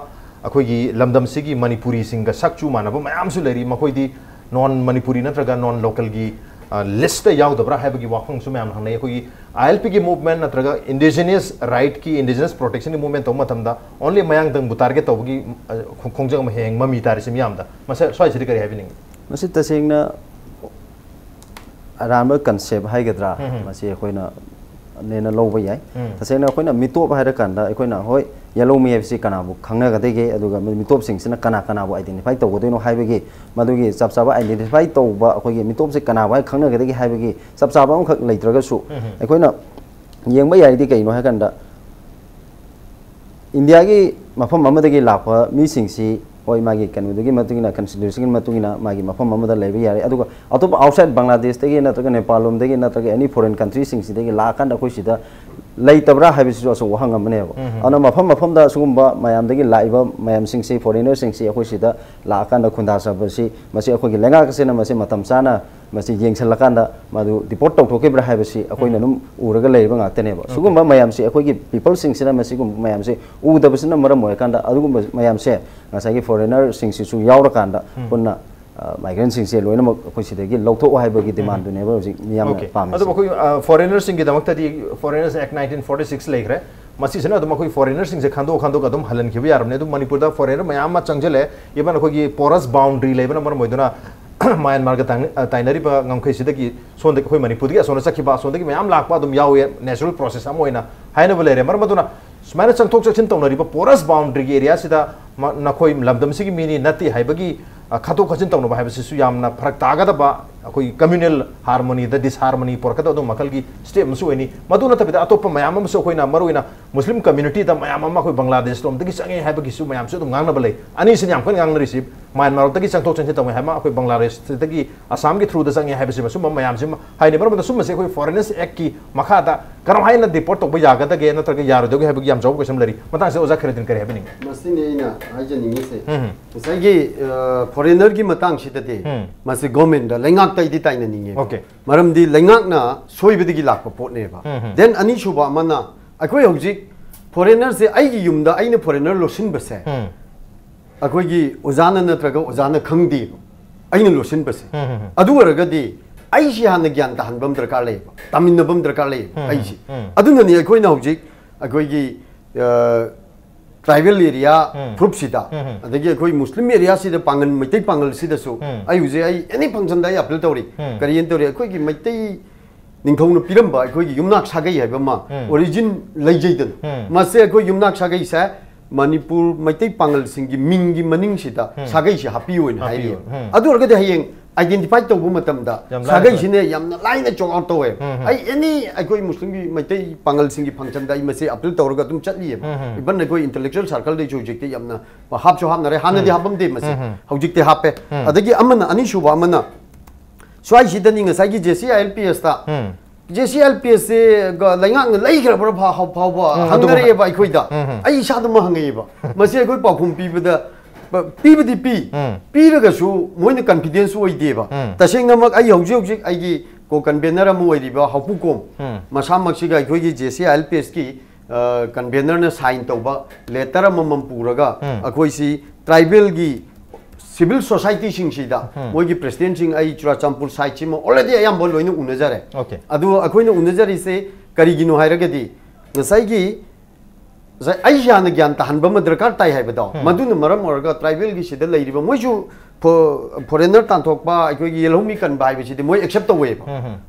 अखोइगी लमदम सिगी मणिपुरी सिंगा सक्चु मानबा मयाम सु लेरि मखोइदी नॉन मणिपुरी नत्रगा नॉन लोकल की लिस्ट याउदब्रा हाइबगी वाखंग सु मयाम हंगनै अखोइगी आईएलपी की मूवमेंट नत्रगा इंडिजिनियस राइट की इंडिजिनियस प्रोटेक्शन की मूवमेंट तौम मतमदा ओनली मयांग दंग बु टारगेट तौबगी खोंजंग हेंग ममी तारिसि मियामदा मसे स्वाइसि करि हाबिनिंग मसी तसेंगना अराम कंसेप्ट हाइगद्रा मसी अखोइना नेना लौबा याय तसेंगना अखोइना मिटोप हाइरा कांदा अखोइना होय येलो मी एफसी कनाबु खंगनगदेगे अदुगा मिटोप सिंगसिना कना कनाबु आइडेंटिफाई तौगदोइनो हाइबगे मदुगी सबसाबा आइडेंटिफाई तौबा अखोइगे मिटोप से कनाबु हाइ खंगनगदेगे हाइबगे सबसाबा अमखक लेत्रगसु अखोइना येंबा याइदि कइनो हाइकांदा इंडिया की मफम अमदगी लापा मी सिंगसी होय मागी कनुदगी मतुगिना कॉन्स्टिट्यूशन मतुगिना मागी मफम अमदा लेबे यारे अदुगा अतोप आउटसाइड बांग्लादेश तगी नत्रगा नेपाल लोम तगी नत्रगा एनी फॉरेन कंट्री सिंग सिदगी लाकांड अखोइ सिदा लेतबरा हाबिसु असु वहंगमनेबो अना मफम मफम दा सुगुम्बा मयाम दगी लाइबा मयाम सिंग से फॉरेनर सिंग से अखोइ सिदा लाकांड खुंदा सबसी मसी अखोइगी लेंगा कसेना मसी मतम चाना मसी येंगसलकांदा मदु रिपोर्ट तौथोकेब्रा हाबिसि अखोइना नुम उरगा लेबा गाक्तनेबो सुगुम्बा मयाम से अखोइगी पीपल सिंग सिना मसी गुम मयाम से उदबसिना मरम होयकांदा अदुगुम्बा मयाम से ngasagi foreigner sing sisu yaurakaanda punna migrant sing se loina khoi sidagi lawtho haibagi demand du neba hojik miyam pam adu khoi foreigner sing gi damakta di foreigners act 1946 leikre masi sena adu khoi foreigner sing se khando kadum halan khibi yarne du manipur da foreigner mayam ma changjale iban khoi gi porous boundary lebana mar moiduna Myanmar ga tainari ba ngamkhai sidagi sonda khoi manipur gi asona sakhi ba sonda gi mayam lakpa dum yawe natural process amoina haina bolere mar maduna सुमायना चंथोक चचिन तौनरिबा पोरस boundary area सिदा नखोइ लमदम सिगी mini नति हाइबगी खातो खजिन तौन है फरक तागदबा अखोई कम्युनल हार्मोनी द डिसहार्मोनी पोरकद अदो मखल की स्टेप मसुनी मदु नतबिदा अतोप मयाम मसो अखोइना मरुइना मुस्लिम कम्युनिटी द मयाम अखोई बांग्लादेश तोम तकी संगे है बगिसु मयाम से मयांग नबले अनि से याम खन यांग रिसीव म्यांमार तकी संगथोक चंसे तम है अखोई बांग्लादेश तकी असम की थ्रू द संगे है बसे मसु मयाम से हाइने मरम सुम से अखोई फॉरेनर्स एक्ट की मखादा करम हाइना डिपोर्ट तोब यागदगे नत्रगे यारोदगे है बगी याम जौब क्वेश्चन लरी मता से ओजा खरेदिन करे है बिनी मसिने इना हाइजनिंग से सगी फॉरेनर की मतंग सितते मसे गवर्नमेंट द लेंगाक तैदि ताइना निंगे ओके मरमदी लेंगाक ना सोइबदगी लाक पोटने बा देन अनि सुबा मना अखोई हौजिक फॉरेनर से आइगी युमदा आइने फॉरेनर लोसिन बसे अखोई की ओजाना नत्रगा ओजाना खंगदी आइने लोसिन बसे अदु वरगदी आइसी हान ज्ञान ताहनबम दरकार ले तामिनबम दरकार ले आइसी अदुननी अखोई ना हौजिक अखोई की ट्राइबल एरिया प्रूफ सिदा अदगी अखोई मुस्लिम एरिया सिदा पांगन मैतै पांगल सिदासु आई हुजे आई एनी फंक्शन दा अपील तौरी करियन तौरी अखोई की मैतै निंथौन पिरंबा अखोई की युमनाक सागै हाइबमा ओरिजिन लैजैदन मासे अखोई युमनाक सागै सा मणिपुर मैतै पांगल सिंगी मिंगी मनिंग सिदा सागै से हापी होइन हाइरि अदु अरगदे हयेंग आइडेंटिफाई तौबु मतमदा सागै सिने यामना लाइना चोक आउट तौवे आई एनी अखोई मुस्लिम की मैतै पांगल सिंगी फंक्शन दा मसे अपील तौरगा तुम चटली इबन अखोई इंटेलेक्चुअल सर्कल दे जोजिकते यामना हापचो हापनरे हानदि हापम दे मसे हौजिकते हापे अदगी अमना अनि सुबा अमना स्वाई सिदनि ngसाई JCILPS ता JCILPS से लैंगाक लैखर पर फावबा हंगरे बा अखोइदा आई सादम हंगेबा मसे अखोई पाखुम पीबदा पीबदी पीरगसु मोइन कॉन्फिडेंस ओइदेबा तसेंगमक आई हौजिक आइगी को कन्वेनर अम ओइरिबा हापुकोम मसामक्सिगा अखोइगी JCILPS की कन्वेनर ने साइन तौबा लेटर अमम पुरगा अखोइसी ट्राइबल की सिविल सोसाइटी सिंगसिदा मोइगी प्रेसिडेंट सिंग आई चुराचामपुर साइड सिम ऑलरेडी अयाम बोल लोइन उनजरे ओके अदु अखोइन उनजरी से करिगिनो हाइरगदी नसाइगी आई यान ज्ञान ताहनबम दरकार ताई हाइबदा मदुन मरम ओरगा ट्राइबल की सिदा लैरिबा मोइजु फॉरेनर तांथोकबा अखोइगी येलहोमी कन बाइबे सिदि मोइ एक्सेप्ट तौवे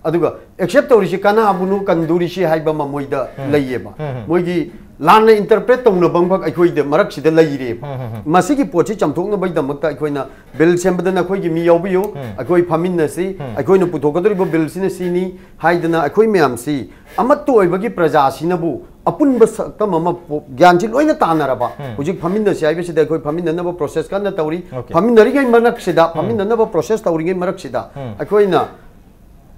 अदुगा एक्सेप्ट तौरिसि काना अबुनु कंदुरिसि हाइबा मोइदा लैयेबा मोइगी लान इंटरप्रेट तौनबम भक अखोइदे मरक सिदा लैरे मसिगी पोछि चमथोकनबै दमकता अखोइना बिल सेंबदना अखोइगी मी यावबियो अखोइ फामिननसि अखोइना पुथोकदरिबो बिल सिने सिनी हाइदना अखोइ मयामसि अमत्तो ओइबगी प्रजा सिनबु अपुनब सकम अम ज्ञान से लोइना तानरबा हुजिक फामिननसि हाइबसिदा अखोइ फामिननब प्रोसेस कन तौरी फामिनरिगै मरकसिदा फामिननब प्रोसेस तौरिगै मरकसिदा अखोइना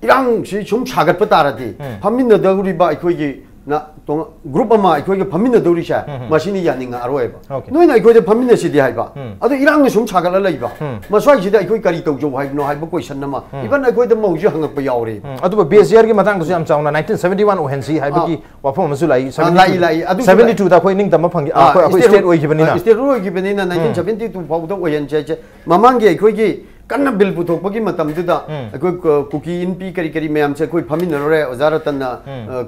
इरांग सि सुम सागतप तारदि फामिनदगुरिबा अखोइगी ना तो ग्रुप अमा अखोइगे फमिन दौरिसा मसिनी यानिंगा अरोयबा नोइना अखोइदे फमिन सिदि हाइबा अदु इरांग सुम छागला लैबा मस्वाइ सिदा अखोइ करि तौजौ हाइबनो हाइबा क्वेश्चन नमा इबन अखोइदे मौजु हंगप यावरे अदु बेसियर के मतंग दुसु याम चाउना 1971 ओहेनसी हाइबकी वाफम अमसु लाई लाई अदु 72 दा खोइ निंग तम फंगी अखोइ स्टेट ओइगिबनिना स्टेट ओइगिबनिना 1972 फाउदा ओहेन जे ममांगे अखोइगी कन्ना बिल पुथोकपगी मतमदुदा अखोइ कुकी इनपी करी करी मैम से अखोइ फमिनरे ओजारतना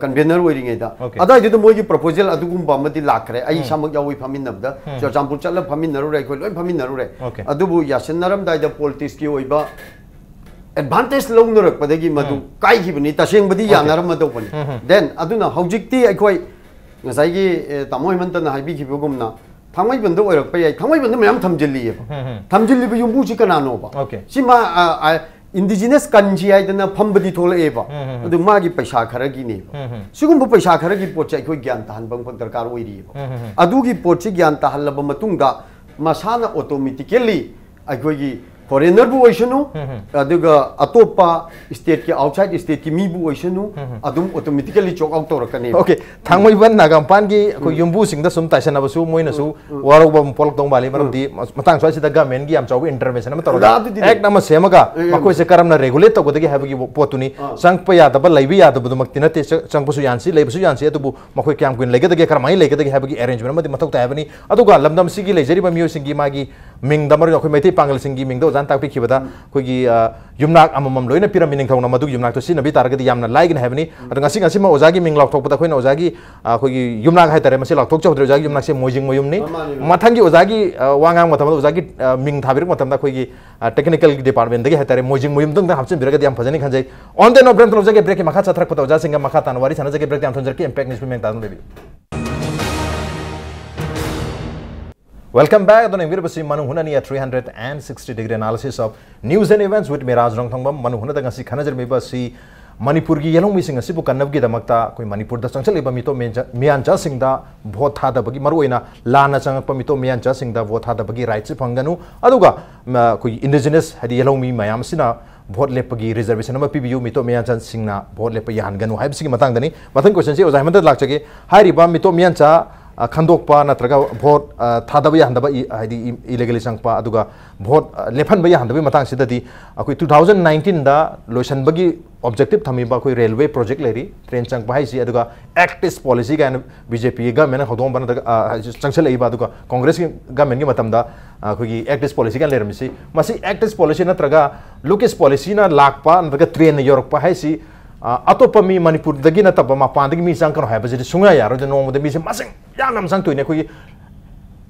कन्वेनर ओइरिङैदा अदाइदु मोइगी प्रपोजल अदुगुम बामदि लाखरे आई सामक यावइ फमिनबदा चरचामपुर चल फमिनरुरे अखोइ लोइ फमिनरुरे अदुबु यासनरम दाइदा पॉलिटिक्स की ओइबा एडवांटेज लौनरकपदगी मदु काइगिबनि तसेंबदि यानरम मदौबनि देन अदुना हौजिकति अखोइ ngसाइगी तामो हेमंतना हाइबिखिबगुमना थांगैबंदो ओइरकपा याइ थांगैबंदो मयाम थमजिल्लिए थमजिल्लिबो युम्बुसि कनानोबा सिमा इंडिजिनस कंजी हाइदना फंबदि थोलएबा अदु मागी पैसा खरगिने सिगुम्बो पैसा खरगी पोचे अखोइ ज्ञान ताहनबम दरकार ओइरिबा अदुगी पोचे ज्ञान ताहनलब मतुंगदा मसाना ऑटोमेटिकली अखोइगी फॉरेनर बु ओइसनु अदुगा अतोपा स्टेट के आउटसाइड स्टेट की मी बु ओइसनु अदुम ऑटोमेटिकली चोक आउट तोरकने ओके थांगमैबन नागामपान की को युम्बु सिंगदा सुम ताइसनबसु मोइनसु वारोबम पोलक तोंबाले मरमदि मतंग स्वाइसिदा गवर्नमेंट की आम चाउ इंटरवेंशन म तोरगा एक नम सेमगा मखोइ से करमना रेगुलेट तोगदगी हाबगी पोतुनी संगप यादब लैबि यादब मक्ति नते संगपसु यानसि लैबसु यानसि अदुबु मखोइ क्याम कुइन लेगदगे करमाइ लेगदगे हाबगी अरेंजमेंट मदि मथौ तायबनी अदुगा लमदम सिगी लेजरिबा मियो सिंगी मागी मिंग दमर अखोइ मैथि पांगल सिंगी मिंग दो जान ताकपिखिबदा अखोइगी युमनाक अममम लोइना पिरामिड निंगथौना मदु युमनाक तो सिनबि तारगदि यामना लाइगन हाबनी अदु ngasi ngasi ma ojaगी मिंग लाउथोकपदा अखोइना ओजागी अखोइगी युमनाक हाइतरे मसे लाउथोक चौद्रे ओजागी युमनाक से मोजिंग मोयुमनि मथंगी ओजागी वांगांग मतम ओजागी मिंग थाबिरक मतमदा अखोइगी टेक्निकल डिपार्टमेंट दगे हाइतरे मोजिंग मोयुम दंग हापसिन बिरगदि याम फजनि खंजै ऑन द नो ब्रेक तोजगे ब्रेक मखा चथरक पता ओजा सिंगा मखा तानवारी सनजगे ब्रेक याम थंजर की इंपैक्ट न्यूज में तान लेबि Welcome back. Don Envir basi Manung Huna ni a 360-degree analysis of news and events with me Raj Nongthombam. Manung Huna tangasi khanajar me basi Manipur gi yelong mi singa sibu kanab gi damakta koi Manipur da changchal iba mito miancha singda vote thada bagi maruina lana changak pa mito miancha singda vote thada bagi right se phanganu aduga koi indigenous hadi yelong mi mayam sina vote lepagi reservation nama PBU mito miancha singna vote lepa yanganu haibsi gi matang dani matang question se ozai mandat lakchage hari ba mito miancha Khandokpa natraga vote thadaba yahandaba hadi illegally sangpa aduga vote lephan ba yahandaba matang sidadi akoi 2019 da lotion bagi objective thamiba koi railway project leri train changpa haisi aduga act is policy ga BJP government hodom bana changchal eiba aduga congress government gi matamda koi act is policy ga lermisi masi act is policy natraga look is policy na lakpa natraga train york pa haisi Atopa mi Manipur dagi na taba mapandagi mi sang kano hai bajadi sunga yaro de nong de mi se masing yanam sang tuine koi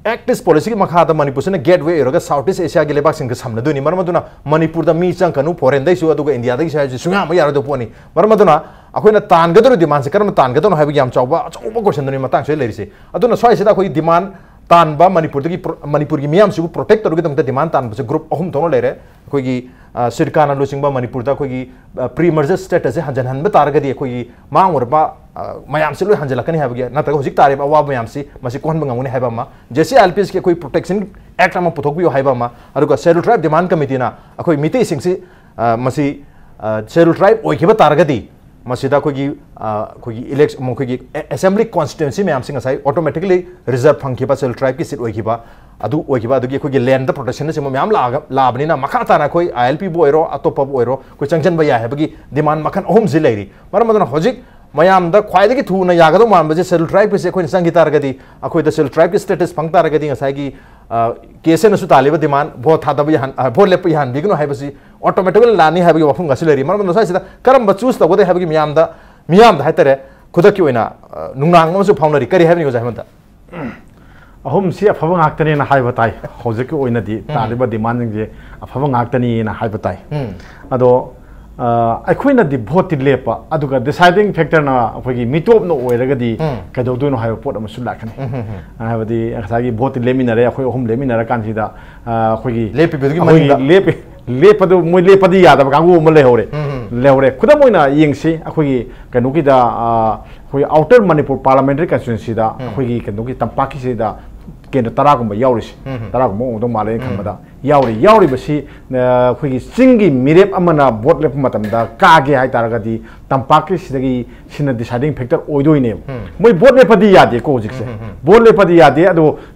actis policy makhada Manipur se na gateway eroga Southeast Asia ge lebak sing ka samna duni marmaduna Manipur da mi sang kanu foreign dai su aduga India dagi sai sunga ma yaro de poni marmaduna akoina tan gadoro demand se karam tan gadoro hai bi yam chawba chawba question duni matang se leri se aduna swai se da koi demand tan ba Manipur gi miyam su protect torugi dong demand tan se group ahum tono lere koi gi Sirkana losing ba Manipur da koi pre-merger status se hanjan han ba targadi koi mang orba mayam se lo hanjalakani habagi nataga hojik tare ba wa mayam si masi kon bangangune haiba ma JCILPS ke koi protection act ama puthok bi haiba ma aruga scheduled tribe demand committee na akoi mite sing si masi scheduled tribe oi khiba targadi masida koi election mo koi assembly constituency mayam sing asai automatically reserve phangkhiba scheduled tribe ki seat oi khiba adu oikiba adu ki land da protection se myam labani na makha ta na koi ILP boiro atopa boiro koi changjan ba ya hebagi demand makhan ohum zilairi maramadana hojik mayam da khwai gi thu na yagado man baje scheduled tribe se koi sangi targadi akoi da scheduled tribe ki status phang targadi ngasai gi kese na su taliba demand vote thada ba han vote lep han bigno haibasi automatically lani habagi wafum gasileri maramadana sai sida karam ba choose da gode habagi myam da haitare khudaki oina nungnang ma su phaunari kari habni go jahmanta ahum si afaba ngaktani na haiba tai hojeki oina di taliba demand je afaba ngaktani na haiba tai ado aikoina di vote lepa aduga deciding factor na akogi mitop no oiraga di kado do no haiba pot am su lakani haiba di asagi vote leminare akoi ahum leminara kan sida akogi lepi bedugi maninga lepa do moi lepa di yada ba kangu mo lehore khudam oina yengsi akogi kanoki da akogi outer Manipur parliamentary constituency da akogi kanoki tampaki sida Kendra Taragumba Yauris, Taragum, Male, Kamada, Yauri, Basi, Singi, Mirep Amana, Botlep Matamda, Kage, Taragadi, Tampakis, the Sina deciding factor, Oidoine. My Botlepadia, the Kozik, Botlepadia,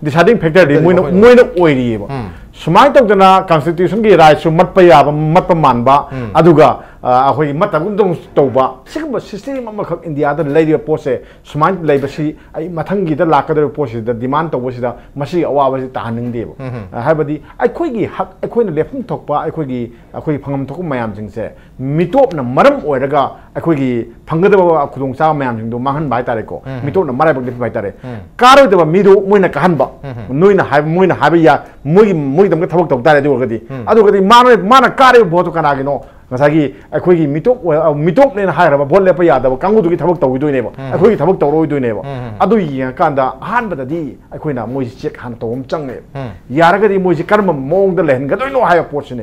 deciding factor, the Moino Oidi. Smite of the Constitution, right, so Matpaya, Matpamanba, Aduga. Ahoy Matagundong Stoba, Sigma system in the other lady of Pose, Smite Labosi, I Matangi the Laka Pose, the demand of was the Masi Awa Taning Devo. Habadi, I quiggy, I quit left Tokpa, I quiggy, a quick Pangam Tokumayam say, Mitop na Maram Oeraga, a quiggy Pangada Kudung Sa Mam to Mahan by Tareko, Mitop na Marabak by Tare. Caro de Mido, Muina Kahamba, Nuina Muina Habia, Muy the Talk of Tare already. Adogadi Mana Kari Botokanagino. Masagi, a quickie mitop in higher about Bolepaya, the Kangu to get a book to do never. A quick tabok to do never. Adu Kanda, hand but a D, a queen of Moise check hand to Chang. Yaragadi Moise Karma mong the land, got no higher portion.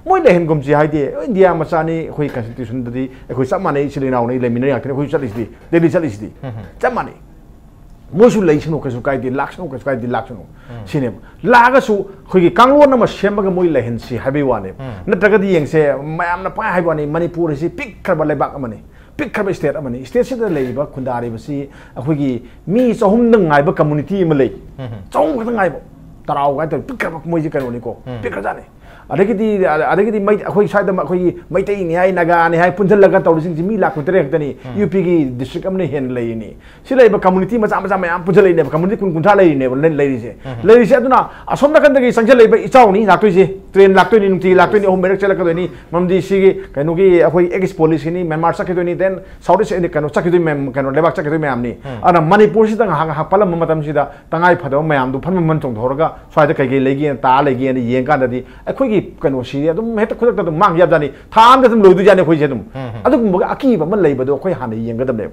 When the hen comes the idea, India Masani, quick constitution, the quick some money, now, eliminate, which is the daily salicity. Some money. Mosulation of Kasukai, the Laxno, Kasukai, the Laxno. Sinem. Lagasu, who Kango number Shembaga Moilahensi, Happy one. Natagadi and say, Mam the Pai one in Manipur is a pick Kabale money. Pick Kabi state money. Station the labor, Kundari, Basi, a wiggy, me so home the Iba community in Malay. So with the Ibo. Tarao went to pick up music and Unico. Pick a adagidi mai akhoi side ma akhoi maitai ni hai naga ni hai punjal laga tawsing jimi la kutre tani UP gi district amne hen lei ni silai ba community macha macha ma am punjal lei ne community kun kuntha lei ne lei se aduna asom na kan da gi sangjal lei ba ichau ni laktoi se train laktoi ni numti laktoi ni home merek chala ka ni mamdi si gi kanu gi akhoi ex police ni Myanmar sakhe ni then Southeast ni kanu sakhe mem kanu lebak sakhe me amni ana Manipur si tang ha palam matam si da tangai phado mayam du phan man chong thorga swaida kai gi lei gi ta lei gi ni yeng kan da di akhoi Kano Syria, met the Kudak Mang Yabani, Tam doesn't Ludu Jani Hujadum. I don't know Akiba Malay, but okay, honey, younger than them.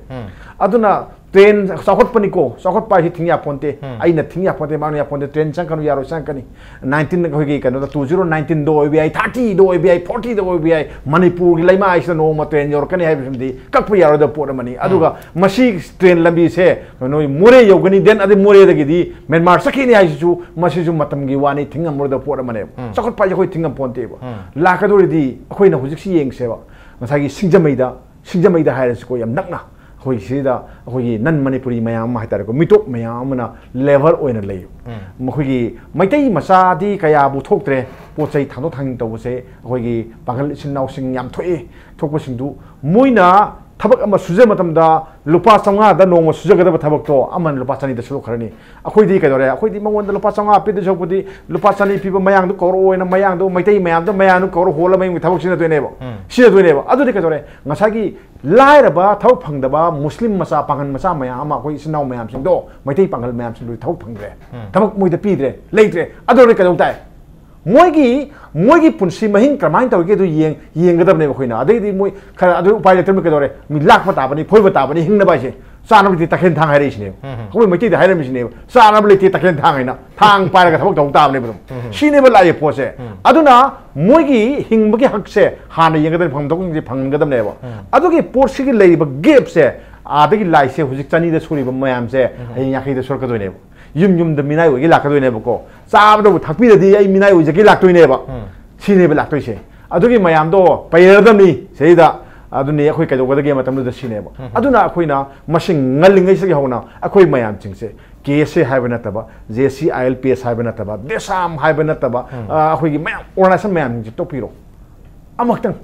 Aduna train चौखट पनिको चौखट पाई thing यापोंते आइना thing यापोंते मानु यापोंते train चंकनु यारो चंकनी 19 होगी कनो 2019 दो ओबीआई 30 दो ओबीआई 40 दो ओबीआई मणिपुर की लैमा आइस नो म ट्रेन योरकनी हाइबसिमदी कप यारो द पोट मनी अदुगा मसी ट्रेन लंबी से नो मोरे योगनी देन अदे मोरे दगिदी म्यांमार सखिनी आइसु मसिसु मतमगी वानी थिंग अमर द पोट मने चौखट पाई खoi थिंग पोंते लाकदोरिदी अखोइना हुजिक्सी येंगसेबा मसागी सिंजमैदा हाइरसको याम नकना अखोइ सिदा अखोइ नन मणिपुरी मयाम हाइतारे को मिटोप मयामना लेवल ओइना लेयो मखोइ मैतै मसादी कया बु थोक्त्रे पोचै थानो थांग तबसे अखोइ पागल सिनाउ सिंग याम थोए थोकबसिंदु मोइना थबक अमा सुजे मतमदा लुपा चंगा दा नोंग सुजगदब थबक तो अमन लुपा चनी द सुलो खरनी अखोइदी कदोरे अखोइदी मंगोन लुपा चंगा पिद जोपुदी लुपा चनी पिब मयांग दु कौरो ओइना मयांग दु मैतै मयांग दु मयानु कौरो होल मै थबक सिना दोनेबो सिना दोनेबो अदुदि कदोरे ngसागी लाइरबा थौ फंगदबा मुस्लिम मसा पागन मसा मयाम अखोइ सिनाउ मयाम सिंग दो मैतै पागल मयाम सिंग थौ फंगद्रे थबक मोइद पिद्रे लेइद्रे अदुदि कदौ ताय मोगी पुंसी महिंग क्रमाइन तौगे दु येंगदबने बखोइना अदैदि मोइ खरा अदु उपाय लेतम केदोरे मि लाख बताबनी फोइ बताबनी हिंगना बाइसे सानबति तखेन थांग हाइरेसिने खबै मैति द हाइरमिसिने सानबले तखेन थांग हैना थांग पारगा थबक तौ ताबने बदम सिनेबा लाये पोसे अदुना मोगी हिंगबगी हकसे हाना येंगदन फंगदोंग जे फंगदबनेबो अदुगी पोर्सिगी लेइबा गेपसे आदगी लाइसे हुजिक चनी द सुरिबा मयामसे हय याखै द सरकदोइनेबो युम द मिनाइ ओगी लाकदोइनेबको चाबदो थाकपिदि आई मिनाइ ओजगी लाक्तोइनेबा सिनेबा लाक्तोइसे अदुगी मयामदो पैरदमनि सेदा अदुनि अखोइ कदोगदगे मतमदो सिनेबा अदुना अखोइना मसिंग ngलिङै सगे होना अखोइ मयाम चिंगसे केसे हाइबा नतबा JCILPS हाइबा नतबा देसाम हाइबा नतबा अखोइगी मयाम ऑर्गनाइजेशन मयाम जि टोपिरो अमक्तंग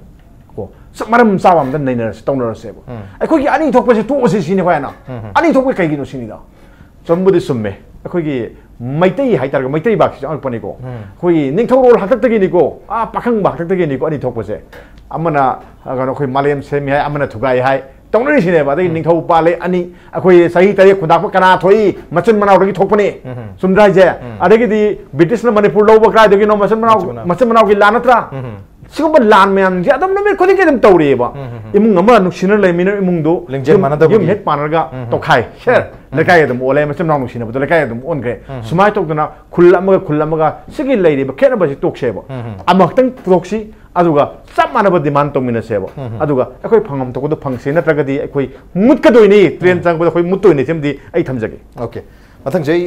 को मरम चावाम द नैनरस तौनरसेबो अखोइगी अनि थोकपसे टोसे सिने खयाना अनि थोकपे कैगिनो सिनिदा चम्बुदि सुम्मे अखोइगी मैतै हाइतार मैतै बाक्सि अनपनिको अखोइगी निंथौरोल हातक्तगिनिको पाखंग बाक्तक्तगिनिको अनि थोकपसे अमना गनो अखोइ मालेम सेमि हाय अमना थुगाइ हाय तौनरि सिने बादै निंथौ पाले अनि अखोइ सही तरे खुदाप कना थोइ मचन मनाउदगी थोकपने सुमद्राइजे अदगिदि ब्रिटिशना मणिपुर लौबा क्राइदगी नो मचन मनाउगी लानत्रा सिगुब लान मैम जे अदम नमे खोदि केदम तौरेबा इमुंग अमा नुक्सिन लेमिन इमुंगदो युम हेड पानरगा तोखाय शेर लेकाय अदम ओले मचम नाउ नुक्सिन बतो लेकाय अदम ओनग्रे सुमाय तोकदना खुल्लमगा सिगि लेरिबा खेनबसि तोकसेबा अमक्तंग प्रोक्सी अदुगा सब मानब डिमांड तोमिनसेबा अदुगा अखोइ फंगम तोकदो फंगसे नत्रगदि अखोइ मुतकदोइनी ट्रेन चंगबो अखोइ मुतोइनी सेमदि आई थमजगे ओके मथंग जै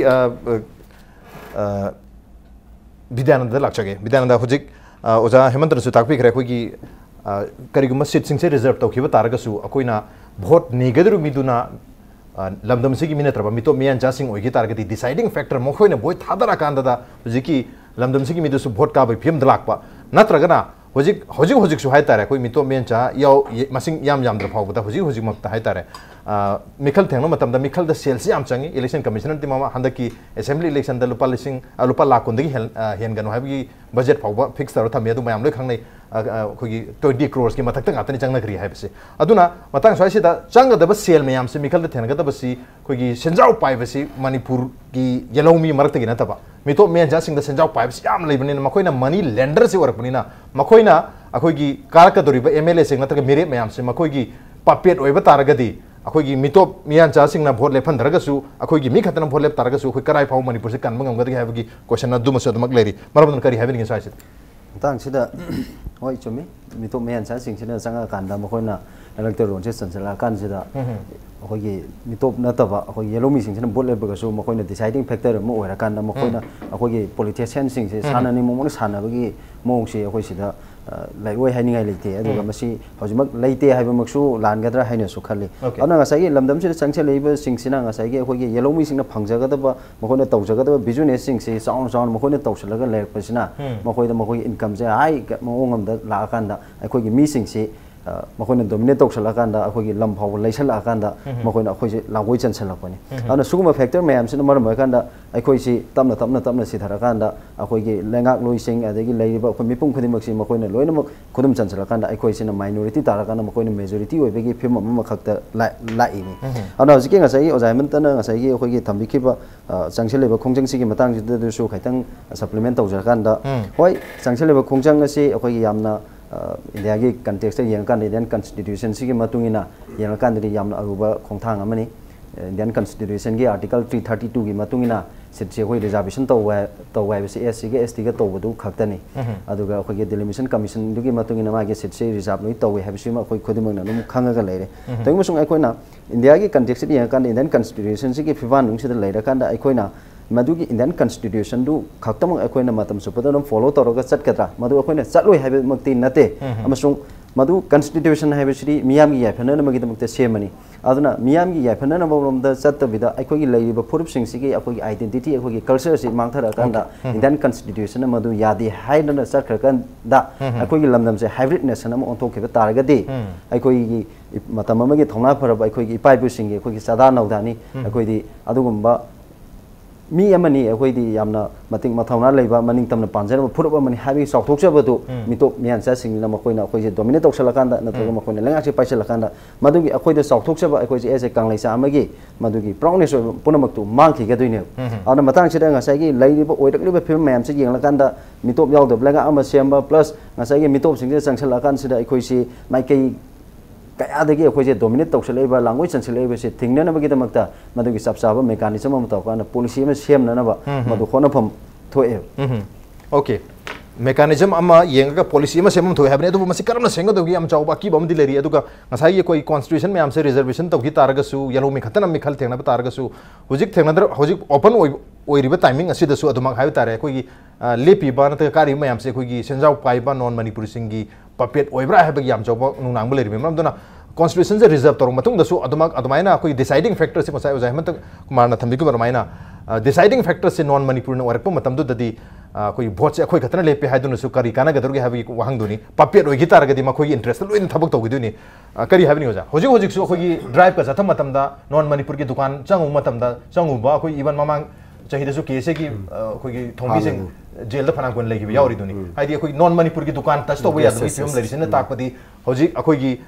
विद्यानंद लाचगे विद्यानंद हुजिक ओजा हेमंतनसु ताकपिखरे अखोइगी करिगुम सीट सिंगसे रिजर्व तौखिबा तारगसु अखोइना भोट नेगदरु मिदुना लमदम सिगी मिनत्रबा मितो मियान जासिंग ओइगी तारगति डिसाइडिंग फैक्टर मखोइना बोय थादरा कांददा हुजिकी लमदम सिगी मिदुसु भोट काबै फिम दलाकपा नत्रगना हुजिक हाई तारे कोई मितो मेन चा याव मसिंग याम द्र फावबदा हुजिक मक्ता हाई तारे मिखल थेंगनो मतमदा मिखल द सेल्स याम चंगी इलेक्शन कमिशनर ति मामा हंदकी असेंबली इलेक्शन द लुपा लाख कुंदगी हेन गनो हाबगी बजट फावबा फिक्स तरो थमे अदु मयाम लोय खंगनै अखोगी 20 crores की मथक्ता गातनी चंगनगरी हाइबसे अदुना मतंग स्वाइसिदा चंगदब सेल मयाम से मिखल द थेंगदबसी अखोगी सेंजाव पाइबसी मणिपुर की येलोमी मरक्तगी नतबा मितो मेन जासिंग द सेंजाव पाइबसी याम लेबनिना मखोइना मनी लेंडर से वरकपनिना मखोइना अखोगी कारकदोरिबा MLA सिंग नतग मेरे मयाम से मखोगी पापेट ओइबा तारगदी अखोगी मितो मियान चासिंग ना भोट लेफन धरगसु अखोगी मी खतन भोट लेप तारगसु अखोई कराई फाव मणिपुर से कानबंग गदगी हाबगी क्वेश्चन अदुमसु अदमक लेरी मरबन करी हाबिन साइस तांगसिदा होय चुमी मितो मेन चासिंग सिना संगा कांदा मखोइना इलेक्टोरल से संसला कानसिदा अखोगी मितो नतबा अखोगी येलो मिसिंग सिना भोट लेबगसु मखोइना डिसाइडिंग फैक्टर म ओइरा कांदा मखोइना अखोगी पॉलिटिशियन सिंग से सानानि मोमोन सानाबगी मोंगसे अखोई सिदा लाइओय हाइनिंगाय लेते अदुगा मसी हौजिमक लेते हाइबमकसु लानगदरा हाइनसु खल्ली अना ngसाई लमदम से चंगसे लेबा सिंगसिना ngसाई अखोगी येलो मिसिंगना फंगजगदबा मखोइना तौजगदबा बिजनेस सिंगसे साउन मखोइना तौसलगा लेरपसिना मखोइदा मखोई इनकम से हाई मोंगमदा लाकांदा अखोगी मिसिंगसे मखोइना डोमिनेट तौसलकांदा अखोगी लमफाव लेसलकांदा मखोइना अखोइसे लांगोय चनसलकपनि अना सुगुमा फैक्टर मयाम सिना मरम कांदा अखोइसी तमना सिथरकांदा अखोगी लेंगाक लोइसिंग अदगी लेरिबा अखोइ मिपुम खुदिमक्सी मखोइना लोइनमक खुदुम चनसलकांदा अखोइसिना माइनॉरिटी तारकांदा मखोइना मेजॉरिटी ओइबगी फिल्म अमम खक्ता लाइनि अना हजिके ngसाई ओजाइमनतना ngसाई अखोगी थम्बिखिबा चंगसेलेबा खोंजंगसिगी मतंगजिदसु खैतंग सप्लीमेंट तौजरकांदा होय चंगसेलेबा खोंजंग असी अखोगी यामना इंडिया की कंटेक्स्ट येंगकान इंडियन कॉन्स्टिट्यूशन सिगी मतुंगिना येंगकान दि यामना अरुबा खोंथांग अमनी इंडियन कॉन्स्टिट्यूशन की आर्टिकल 332 की मतुंगिना सीट से कोई रिजर्वेशन तो है एससी के एसटी के तौबदु खक्तनी अदुगा अखोई डिलिमिशन कमीशन दुगी मतुंगिना मागे सीट से रिजर्व लोई तौवे हैबिसिमा अखोई खुदिमंगना नुम खंगागा लेरे तंगमसुंग अखोइना इंडिया की कंटेक्स्ट ये कान इंडियन कॉन्स्टिट्यूशन से की फिवान नुंसिदा लेरा कांदा अखोइना मधुगी इंडियन कॉन्स्टिट्यूशन दु खक्तम अखोइना मतम सुपदा फॉलो तौरगा चटकद्रा मधु अखोइना चटलोय हैबमक्ति नते अमसुंग मधु कॉन्स्टिट्यूशन हैबिसिदी मियामगी याफननमगिदमक्ते सेमनी अदुना मियामगी याफननमबरोमदा चत्तबिदा अखोइगी लैरिबा फुरुपसिंगसिगी अखोइगी आइडेंटिटी अखोइगी कल्चर सि मांगथराकांदा इंडियन कॉन्स्टिट्यूशन मधु यादि हाइदना चटखरकांदा अखोइगी लमदमसे हाइब्रिड नेशन अम ओंथोखेबा तारगदि अखोइगी मतम अमगी थौना फरबा अखोइगी इपाइबुसिंगी अखोइगी सदा नौदानी अखोइदी अदुगुम्बा मी अमनी अखोइदी यामना मतिंग मथौना लेबा मनिंग तमना पांजरबा फुरबा मनि हाबि सौथोकचबदु मितो मियानसा सिंगना मखोइना अखोइजे डोमिनेट तौसलकांदा नत्रगा मखोइना लेंगाचे पाइसलकांदा मदुगी अखोइदे सौथोकचबा अखोइजे एसे कांगलाइसा अमगी मदुगी प्राउडनेस पुनमक्तु मांखिगदुइने आना मतांगसिदा ngसाइगी लैरिबा ओइरकलिबा फिल्म मैमसे येंगलकांदा मितोप यावदबलागा अमा सेम्बा प्लस ngसाइगी मितोप सिंगे संगसलकांसिदा अखोइसे माइकै कयादगी अखोइजे डोमिनेट तौसलेबा लैंग्वेज चनसलेबसे थिंगननबगिदमक्ता मदुगी सबसाबा मेकानिज्म अम तौकाना पॉलिसी अम सेमननबा मदु खोनफम थोए ओके मेकानिज्म अमा येंगा पॉलिसी अमा सेमम थोए हाबने अदुबा मसि करमना सेंगदोगी अम चाउबा की बमदि लेरी अदुगा ngसाइ ये कोई कॉन्स्टिट्यूशन में हमसे रिजर्वेशन तौगी तारगसु यलो मे खतन मिखल थेंगना तारगसु हुजिक थेंगनदर हुजिक ओपन ओइरिबा टाइमिंग असिदसु अदुमा हाइब तारे कोई लेपीबा नत कारी मयाम से कोई सेंजाव पाइबा नॉन मणिपुरी सिंगी पपेट ओइब्रा हाइबगी याम चाउबा नुनांग लेरी ममदना कॉन्स्टिट्यूशन से रिजर्व तौर मतुंगदसु अदुमाइना कोई डिसाइडिंग फैक्टर से मसाइ हेमंत कुमार ना थंबिकु बरमाइना डिसाइडिंग फैक्टर से नॉन मणिपुर ने वरकप मतमदुददी कोई भोट से अखोई खतन लेपे हाइदुनसु करी कानागदरुगे हाबी वहांगदुनी पपेट ओइगी तारगदी मखोई इंटरेस्ट लोइन थबक तौगिदुनी करी हाबनी होजा होजिक होजिकसु अखोई ड्राइव का जथम मतमदा नॉन मणिपुर की दुकान चंगु मतमदा चंगुबा अखोई इवन ममांग चाहिदसु केसे की अखोई थोंगी सिंग जेल द फनांग कोन लेगी यावरिदुनी हाइदी अखोई नॉन मणिपुर की दुकान टच तौबा यादुनी फिल्म लेरिसिन ताकपदी होजिक अखोई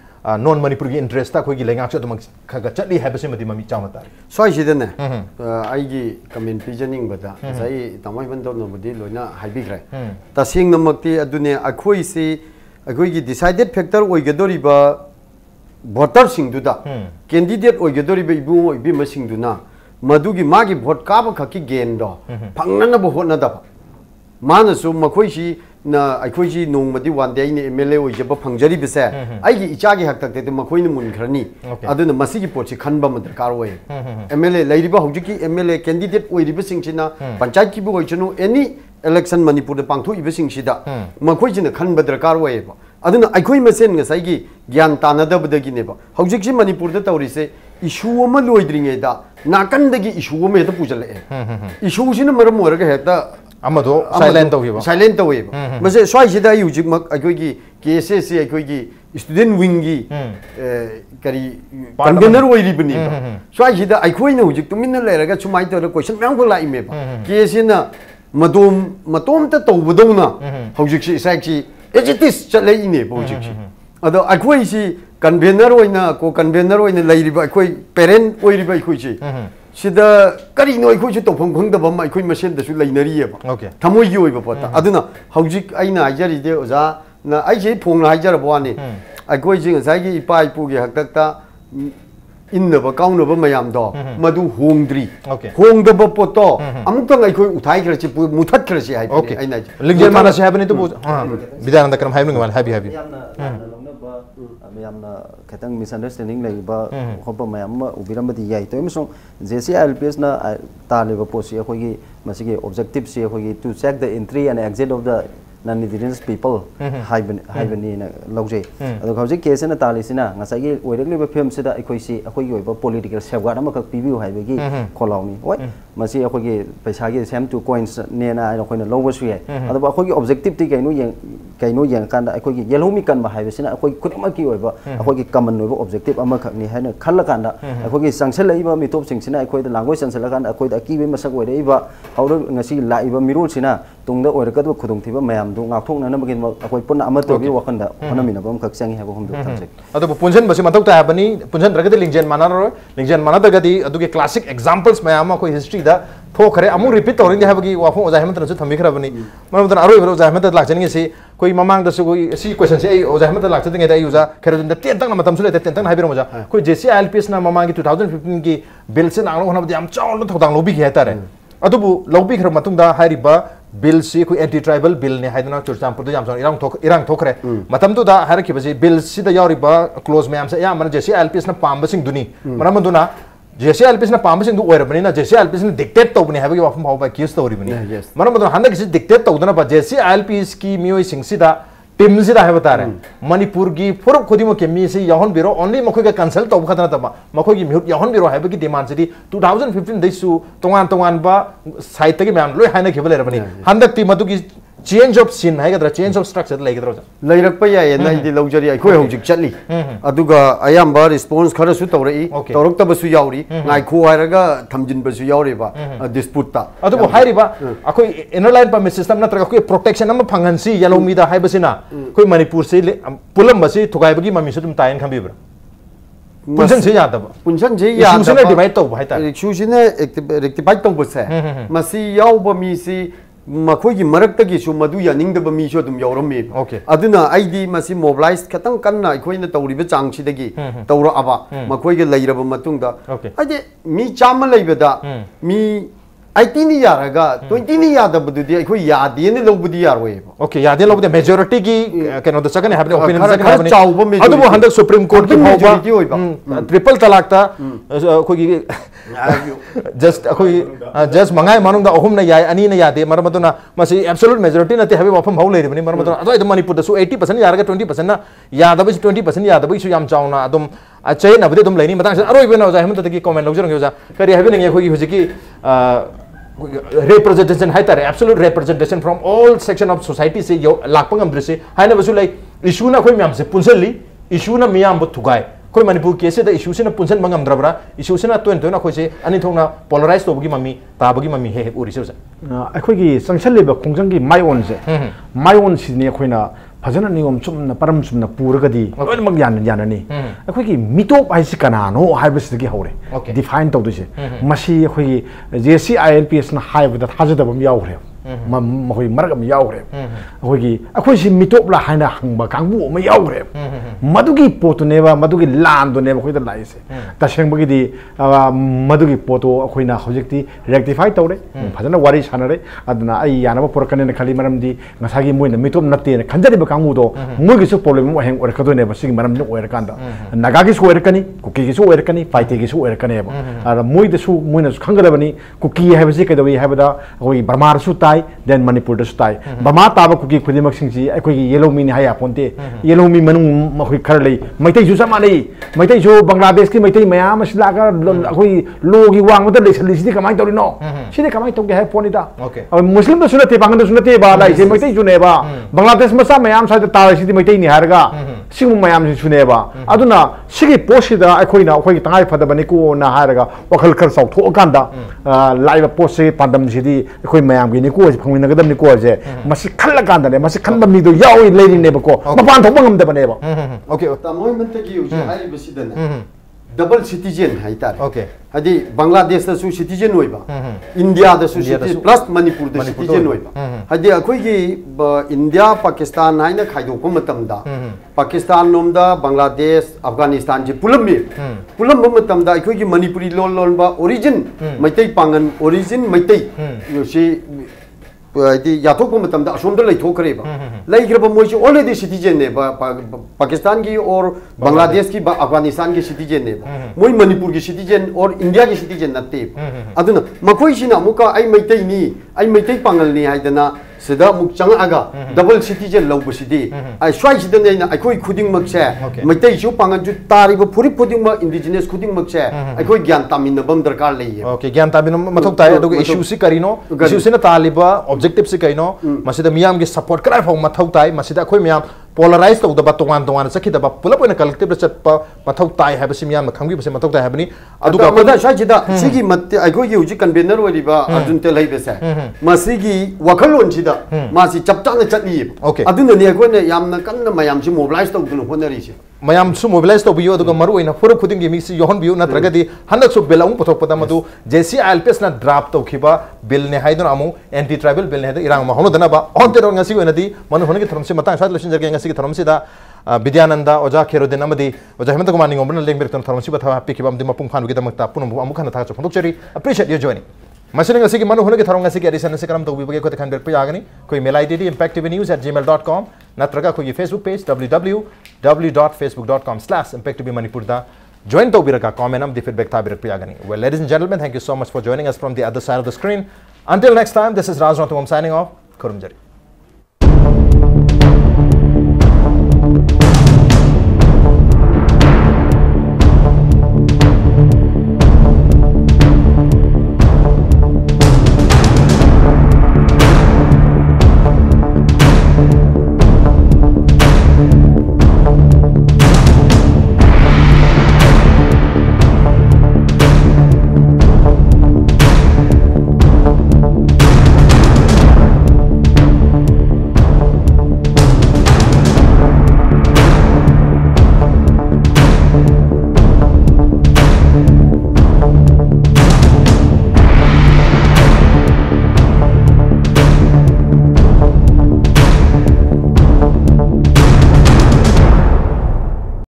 नॉन मणिपुर की इंटरेस्ट अखोई लेंगाक दम खग चली है ममी चावना तार स्वाइसिदने आइगी कमेंट पिजनिंग बदा सही तमाई बंदोनबुदी लोइना हाइबिग्रे तसिंग नमक्ति अदुने अखोई से अखोई की डिसाइडेड फैक्टर ओइगदोरिबा वोटर सिंगदुदा कैंडिडेट ओइगदोरिबा इबु इबिम सिंगदुना मधुगी मागी वोट काब खकी गेन दो फंगनब होनदब मानसु मखोइसी ना अखोइसी नोंगमदी वानदे आइने एमएलए ओइजब फंगजरी बिसे आइगी इचागी हक तकते मखोइने मुनखरनी अदुना मसिगी पोछि खनबा म दरकार ओइ एमएलए लैरिबा हौजिकी एमएलए कैंडिडेट ओइरिबा सिंगसिना पंचायत की ओइचनु एनी इलेक्शन मणिपुर द पांगथोइबा सिंगसिदा मखोइसिना खनबा दरकार ओइबा अदुना अखोइ मसेन ngसाइगी ज्ञान तानदबदगिनेबा हौजिकसि मणिपुर द तौरिसे इशू अमा लोइद्रिङेदा नाकनदगी इशू अमा हेता पुजलए इशू सिना मरम ओरगा हेता अमदो साइलेंट तौबा मसे स्वाइसिदा युजिकमक अखोइगी केसेस से अखोइगी स्टूडेंट विंगी करी कन्वेनर ओइरिबनी स्वाइसिदा अखोइना हुजिक तुमिना लेरगा सुमाइ तौर क्वेश्चन म्याम को लाइमेबा केसेना मतोम त तौबदौना हौजिकसि साइकसि एजिटिस चलेइने हौजिकसि अदो अखोइसि कन्वेनर ओइना को कन्वेनर ओइना लैरिबा अखोइ पेरेंट ओइरिबा अखोइसि सिदा करिनो अखोइसु तौफम खंगदबम अखोइ मसेनदसु लैनरियेबा थमोइगी ओइबा पोता अदुना हौजिक आइना हाइजरिदे ओजा ना आइसे फोंना हाइजरबवानी अखोइसि ngसाइगी इपा इपुगी हक्तक्ता इन्नबा काउनबा मयामदो मदु होंद्री होंदबा पोतो अमुतंग अखोइ उथाइखरसि मुथतखरसि हाइ आइना लिंजेन मानसि हाबनि तो विधानंद क्रम हाइबनि गमान हाबि मैम खतंग मिसअंडरस्टैंडिंग लेबा होप मैम उबिरमबदी याई तो मसो JCILPS ना तालेबा पोसी अखोगी मसिगे ऑब्जेक्टिव से अखोगी to check the entry and exit of the non indigenous people हाइबनी ना लौजे अदो हौजे केस ना तालिसिना ngसाइगे ओइरगलिबा फिल्म सिदा अखोइसी अखोगी ओइबा पॉलिटिकल सेफगार्ड अमा कक पीबिउ हाइबगी खोलाउनी ओइ मसि अखोगी पैसागी सेम टू कॉइन्स नेना अखोइना लौबसु याय अदो अखोगी ऑब्जेक्टिव ति कइनो yang kan अखोगी येलोमी कन बा हाइबसिना अखोगी खुदमकी ओइबा अखोगी कमन ओइबा ऑब्जेक्टिव अमा खकनी हाइना खल्लकांदा अखोगी संगसलइबा मिटोप सिंगसिना अखोइदा लैंग्वेज संगसलकांदा अखोइदा अकीबे मसक ओइरेइबा हौर ngasi लाइबा मिरोलसिना तुंगदा ओइरकदो खुदुंथिबा मयाम दु ngathoknanabagi अखोइ पुन्ना अमा तोगी वखंदा होनमिनबम खक changi हाबो हमदो थांसे अदो पुंजन बसे मतौ ता हाबनी पुंजन रगदे लिंगजेन मानारो लिंगजेन मानादगदी अदुगे क्लासिक एग्जांपल्स मयाम अखोइ हिस्ट्री दा थोखरे अमु रिपीट तौरिंग है वाफों ओजा हेमंत से थमी खराबनी मरमदन अरोय ओजा हेमंत लाचनिंग से कोई ममांग दस कोई सी क्वेश्चन से ओजा हेमंत लाचतिंग है ओजा खेरुदिन द तेन तंग मतम सुले तेन तंग हाइबिरो मजा कोई JCILPS ना ममांग की 2015 की बिल से नांगलो होना बदे हम चावल थोदांग लोबी है तारे अदुबु लोबी खर मतुंग दा हाइरिबा बिल से कोई एंटी ट्राइबल बिल ने हाइदना चुरचामपुर याम इरांग थोखरे मतम तो दा हारकी बजे बिल सिदा यारिबा क्लोज मैम से या मन JCILPS ना पांबसिंग दुनी मरमदुना JCILPS ना पांबसिंग दु ओइरबनी ना JCILPS ने डिक्टेट तौबनी हाबगी वाफम हावबा केस तौरिबनी मरमदुना हंदक से डिक्टेट तौदना बा JCILPS की मियोय सिंगसिदा टीम से है बता रहे मणिपुर की फुर खुदी के मी से यहन बिरो ओनली मखोय का कंसल्ट तब खतना तब मखोय की म्यूट यहन बिरो है की डिमांड से 2015 दैसु तोंगान तोंगान बा साइट तक मैम लोय हाइना खेबले रबनी हंदक ती मदु की चेंज ऑफ सीन है गदरा चेंज ऑफ स्ट्रक्चर लेगदरा लेरक प याय ना इदि लौजरी अखोय हौजिक चली अदुगा अयाम्बा रिस्पांस खरसु तौरई तौरक तबसु यावरी नाइखो हायरगा थमजिन बसु यावरेबा डिस्प्यूट ता अदुबो हायरिबा अखोय इनर लाइन परमिट सिस्टम नत्रगा कोई प्रोटेक्शन अम फंगनसी येलो मीदा हाइबसिना कोई मणिपुर से पुलम बसी थुगाइबगी ममी से तुम तायन खंबीब्रा पुंसन से यादब इशू से डिवाइड तौ भाई ता इशू से रेक्टिफाई तौ बसे मसी यावब मी सी मखोई की मरक तक की मधु यानिंगदब मीशो तुम यौरमे अदुना आईदी मसी मोबिलाइज खतंग कन्ना अखोइना तौरिब चांगसिदगी तौर अबा मखोई के लैरब मतुंगदा आदे मी चाम लैबदा मी 18 ni yaraga 20 ni yada bududi akhoi yadi ne lobudi yaroi okay yadi lobudi majority ki keno the second have opinion second have adu bo handak supreme court ki majority triple talaq ta khoi ki just akhoi just mangai manung da ahum na yai ani na yade marmaduna masi absolute majority na te have wafam hau leiri bani marmaduna ado ida manipur da su 80% yaraga 20% na yada bi 20% yada bi su yam chauna adum achai na bade dum leini matang se aroi bena za hemanta ki comment lojurang yoja kari have ne khoi hujiki representation है तारे absolute representation from all section of society से यो लाखपंगम दृश्य है ना Basu like issue ना कोई ma'am से पुंसली issue ना मियाम बुत थुगाय कोई मणिपुर केस से इशू से ना पुंसन मंगम द्रबरा इशू से ना तो ना कोई से अनि थोंगना पोलराइज तोबगी मम्मी ताबगी मम्मी हे उरिसे अखोई की संगसल लेब खोंजंग की माइओन सिने अखोइना फजन नियम चुमना परम चुमना पूरगदी लोइनमक याननी अखोई की मिटोप हाइसि कनानो हाइबसिदगी हौरे डिफाइन तौदुसे मसी अखोई JCILPS ना हाइबदा थाजदबम यावरे मखोई मरगम यावरे अखोई अखोई सि मिटोपला हाइना हंगबा कांगबु म यावरे मदुगी पोतुनेबा मदुगी लांदुनेबा अखोई द लाइसे तसेंबगिदी मदुगी पोतो अखोइना हौजिकती रेक्टिफाई तौरे फजन वारी सानरे अदना आई यानबा पुरकने खाली मरमदी ngसागी मोइना मिटोप नते खंजरिबा कांगबुदो मोगिसु प्रॉब्लम हेंग ओरकदोनेबा सिग मरम ओरकांदा नागागी सु ओरकनी कुकी सु ओरकनी पाइते की सु ओरकनेबा अर मोइदसु मोइना खंगदबनी कुकी हाइबसि कदबी हाइबदा अखोई बर्मार सु then Manipur da stai bama taba kuki khudimak singji akoi yellow mi ni haya ponte yellow mi manung makoi khar lei maitai ju samani maitai ju Bangladesh ki maitai mayam asla ga akoi lo gi wang mata leisali sidi kamai tori no sidi kamai to ge hai ponida muslim da sunate bangan da sunate ba lai se maitai ju ne ba Bangladesh masa mayam sa ta sidi maitai ni harga simu mayam si sune ba aduna sigi posida akoi na akoi tangai phada bani ko na harga wakhal khar sau tho kanda live post se pandam sidi akoi mayam gi ni को फंगमिन गदम नि को जे मसी खल्ला कांदा ने मसी खनबा मिदो याव लेरिंग ने बको मपान थोब ngam दबने बा okay तमोय मनत की उजे हारि बसिदन डबल सिटीजन हाइ तार ओके हदि बांग्लादेश दा सु सिटीजन होइबा इंडिया दा सु सिटीजन प्लस मणिपुर दा सिटीजन होइबा हदि अखोय की इंडिया पाकिस्तान हाइना खाइदोक मतम दा पाकिस्तान नोम दा बांग्लादेश अफगानिस्तान जे पुलम मतम दा अखोय की मणिपुरी लोन बा ओरिजिन मैतै पांगन ओरिजिन मैतै योसी याथोक मतम दा असोम दा लैथोखरेबा लैग्रबा मोइसे ऑलरेडी सिटीजन ने पाकिस्तान की और बांग्लादेश की अफगानिस्तान की सिटीजन ने मोइ मणिपुर की सिटीजन और इंडिया की सिटीजन नते अदुना मखोइसिना मुका आई मैतै पांगल नि हाइदना सिदा मुक चंगागा डबल सिटीजन लौबसिदी आई स्वाइ सिदन ने अखोइ खुदिंग मकसे मैतै सु पांगन जु तारिबो फुरि खुदिंग म इंडिजिनस खुदिंग मकसे अखोइ ज्ञान तामिनबम दरकार लैये ओके ज्ञान तामिन मथोक ताय अदुग इशू सि करिनो इशू सिना तालिबा ऑब्जेक्टिव सि कइनो मसिदा मियाम के सपोर्ट कराय फौ मथोक ताय मसिदा अखोइ मियाम पोलराइज तौदबा तोंगान सखिदबा पुलप ओइना कलेक्टिव द चटपा मथौ ताय हाबसि मियाम खंगी बसे मथौ ताय हाबनी अदुगा मदा साजिदा सिगी मत अखोगी हुजि कन्वेनर ओइरिबा अर्जुन तेलై बेसे मसिगी वखलोन सिदा मासी चपचान चटनी अदुना ने अखोने यामना कन्न मयाम सि mobilise तौदुन होनरिसि mayam su mobilize to biyo aduga maru ina furu khuding gi misi yohon biyo na tragadi handak su bill amu pothok pada madu JCILPS na draft to khiba bill ne haidon amu anti tribal bill ne haida irang ma hono dana ba on te ngasi ina di manu hono gi thorom se matang sa lesson jarge ngasi gi thorom se da Bidyananda oja Kheruddin amadi oja Hemantakumar Ningomba na lengber ton thorom se batha pikibam di mapung khanu gi damak ta punum amu khana tha chok cheri appreciate your joining Masih ngasi ki manu hono ki tharong ngasi ki edition se karam to bi bage ko tekhan ber pe agani koi mail id impacttvnews@gmail.com natraga koi Facebook page www.facebook.com/impactvmanipur da join to biraka comment am di feedback ta bir pe agani. Well, ladies and gentlemen, thank you so much for joining us from the other side of the screen. Until next time, this is Raj Nongthombam signing off. Kurumjari.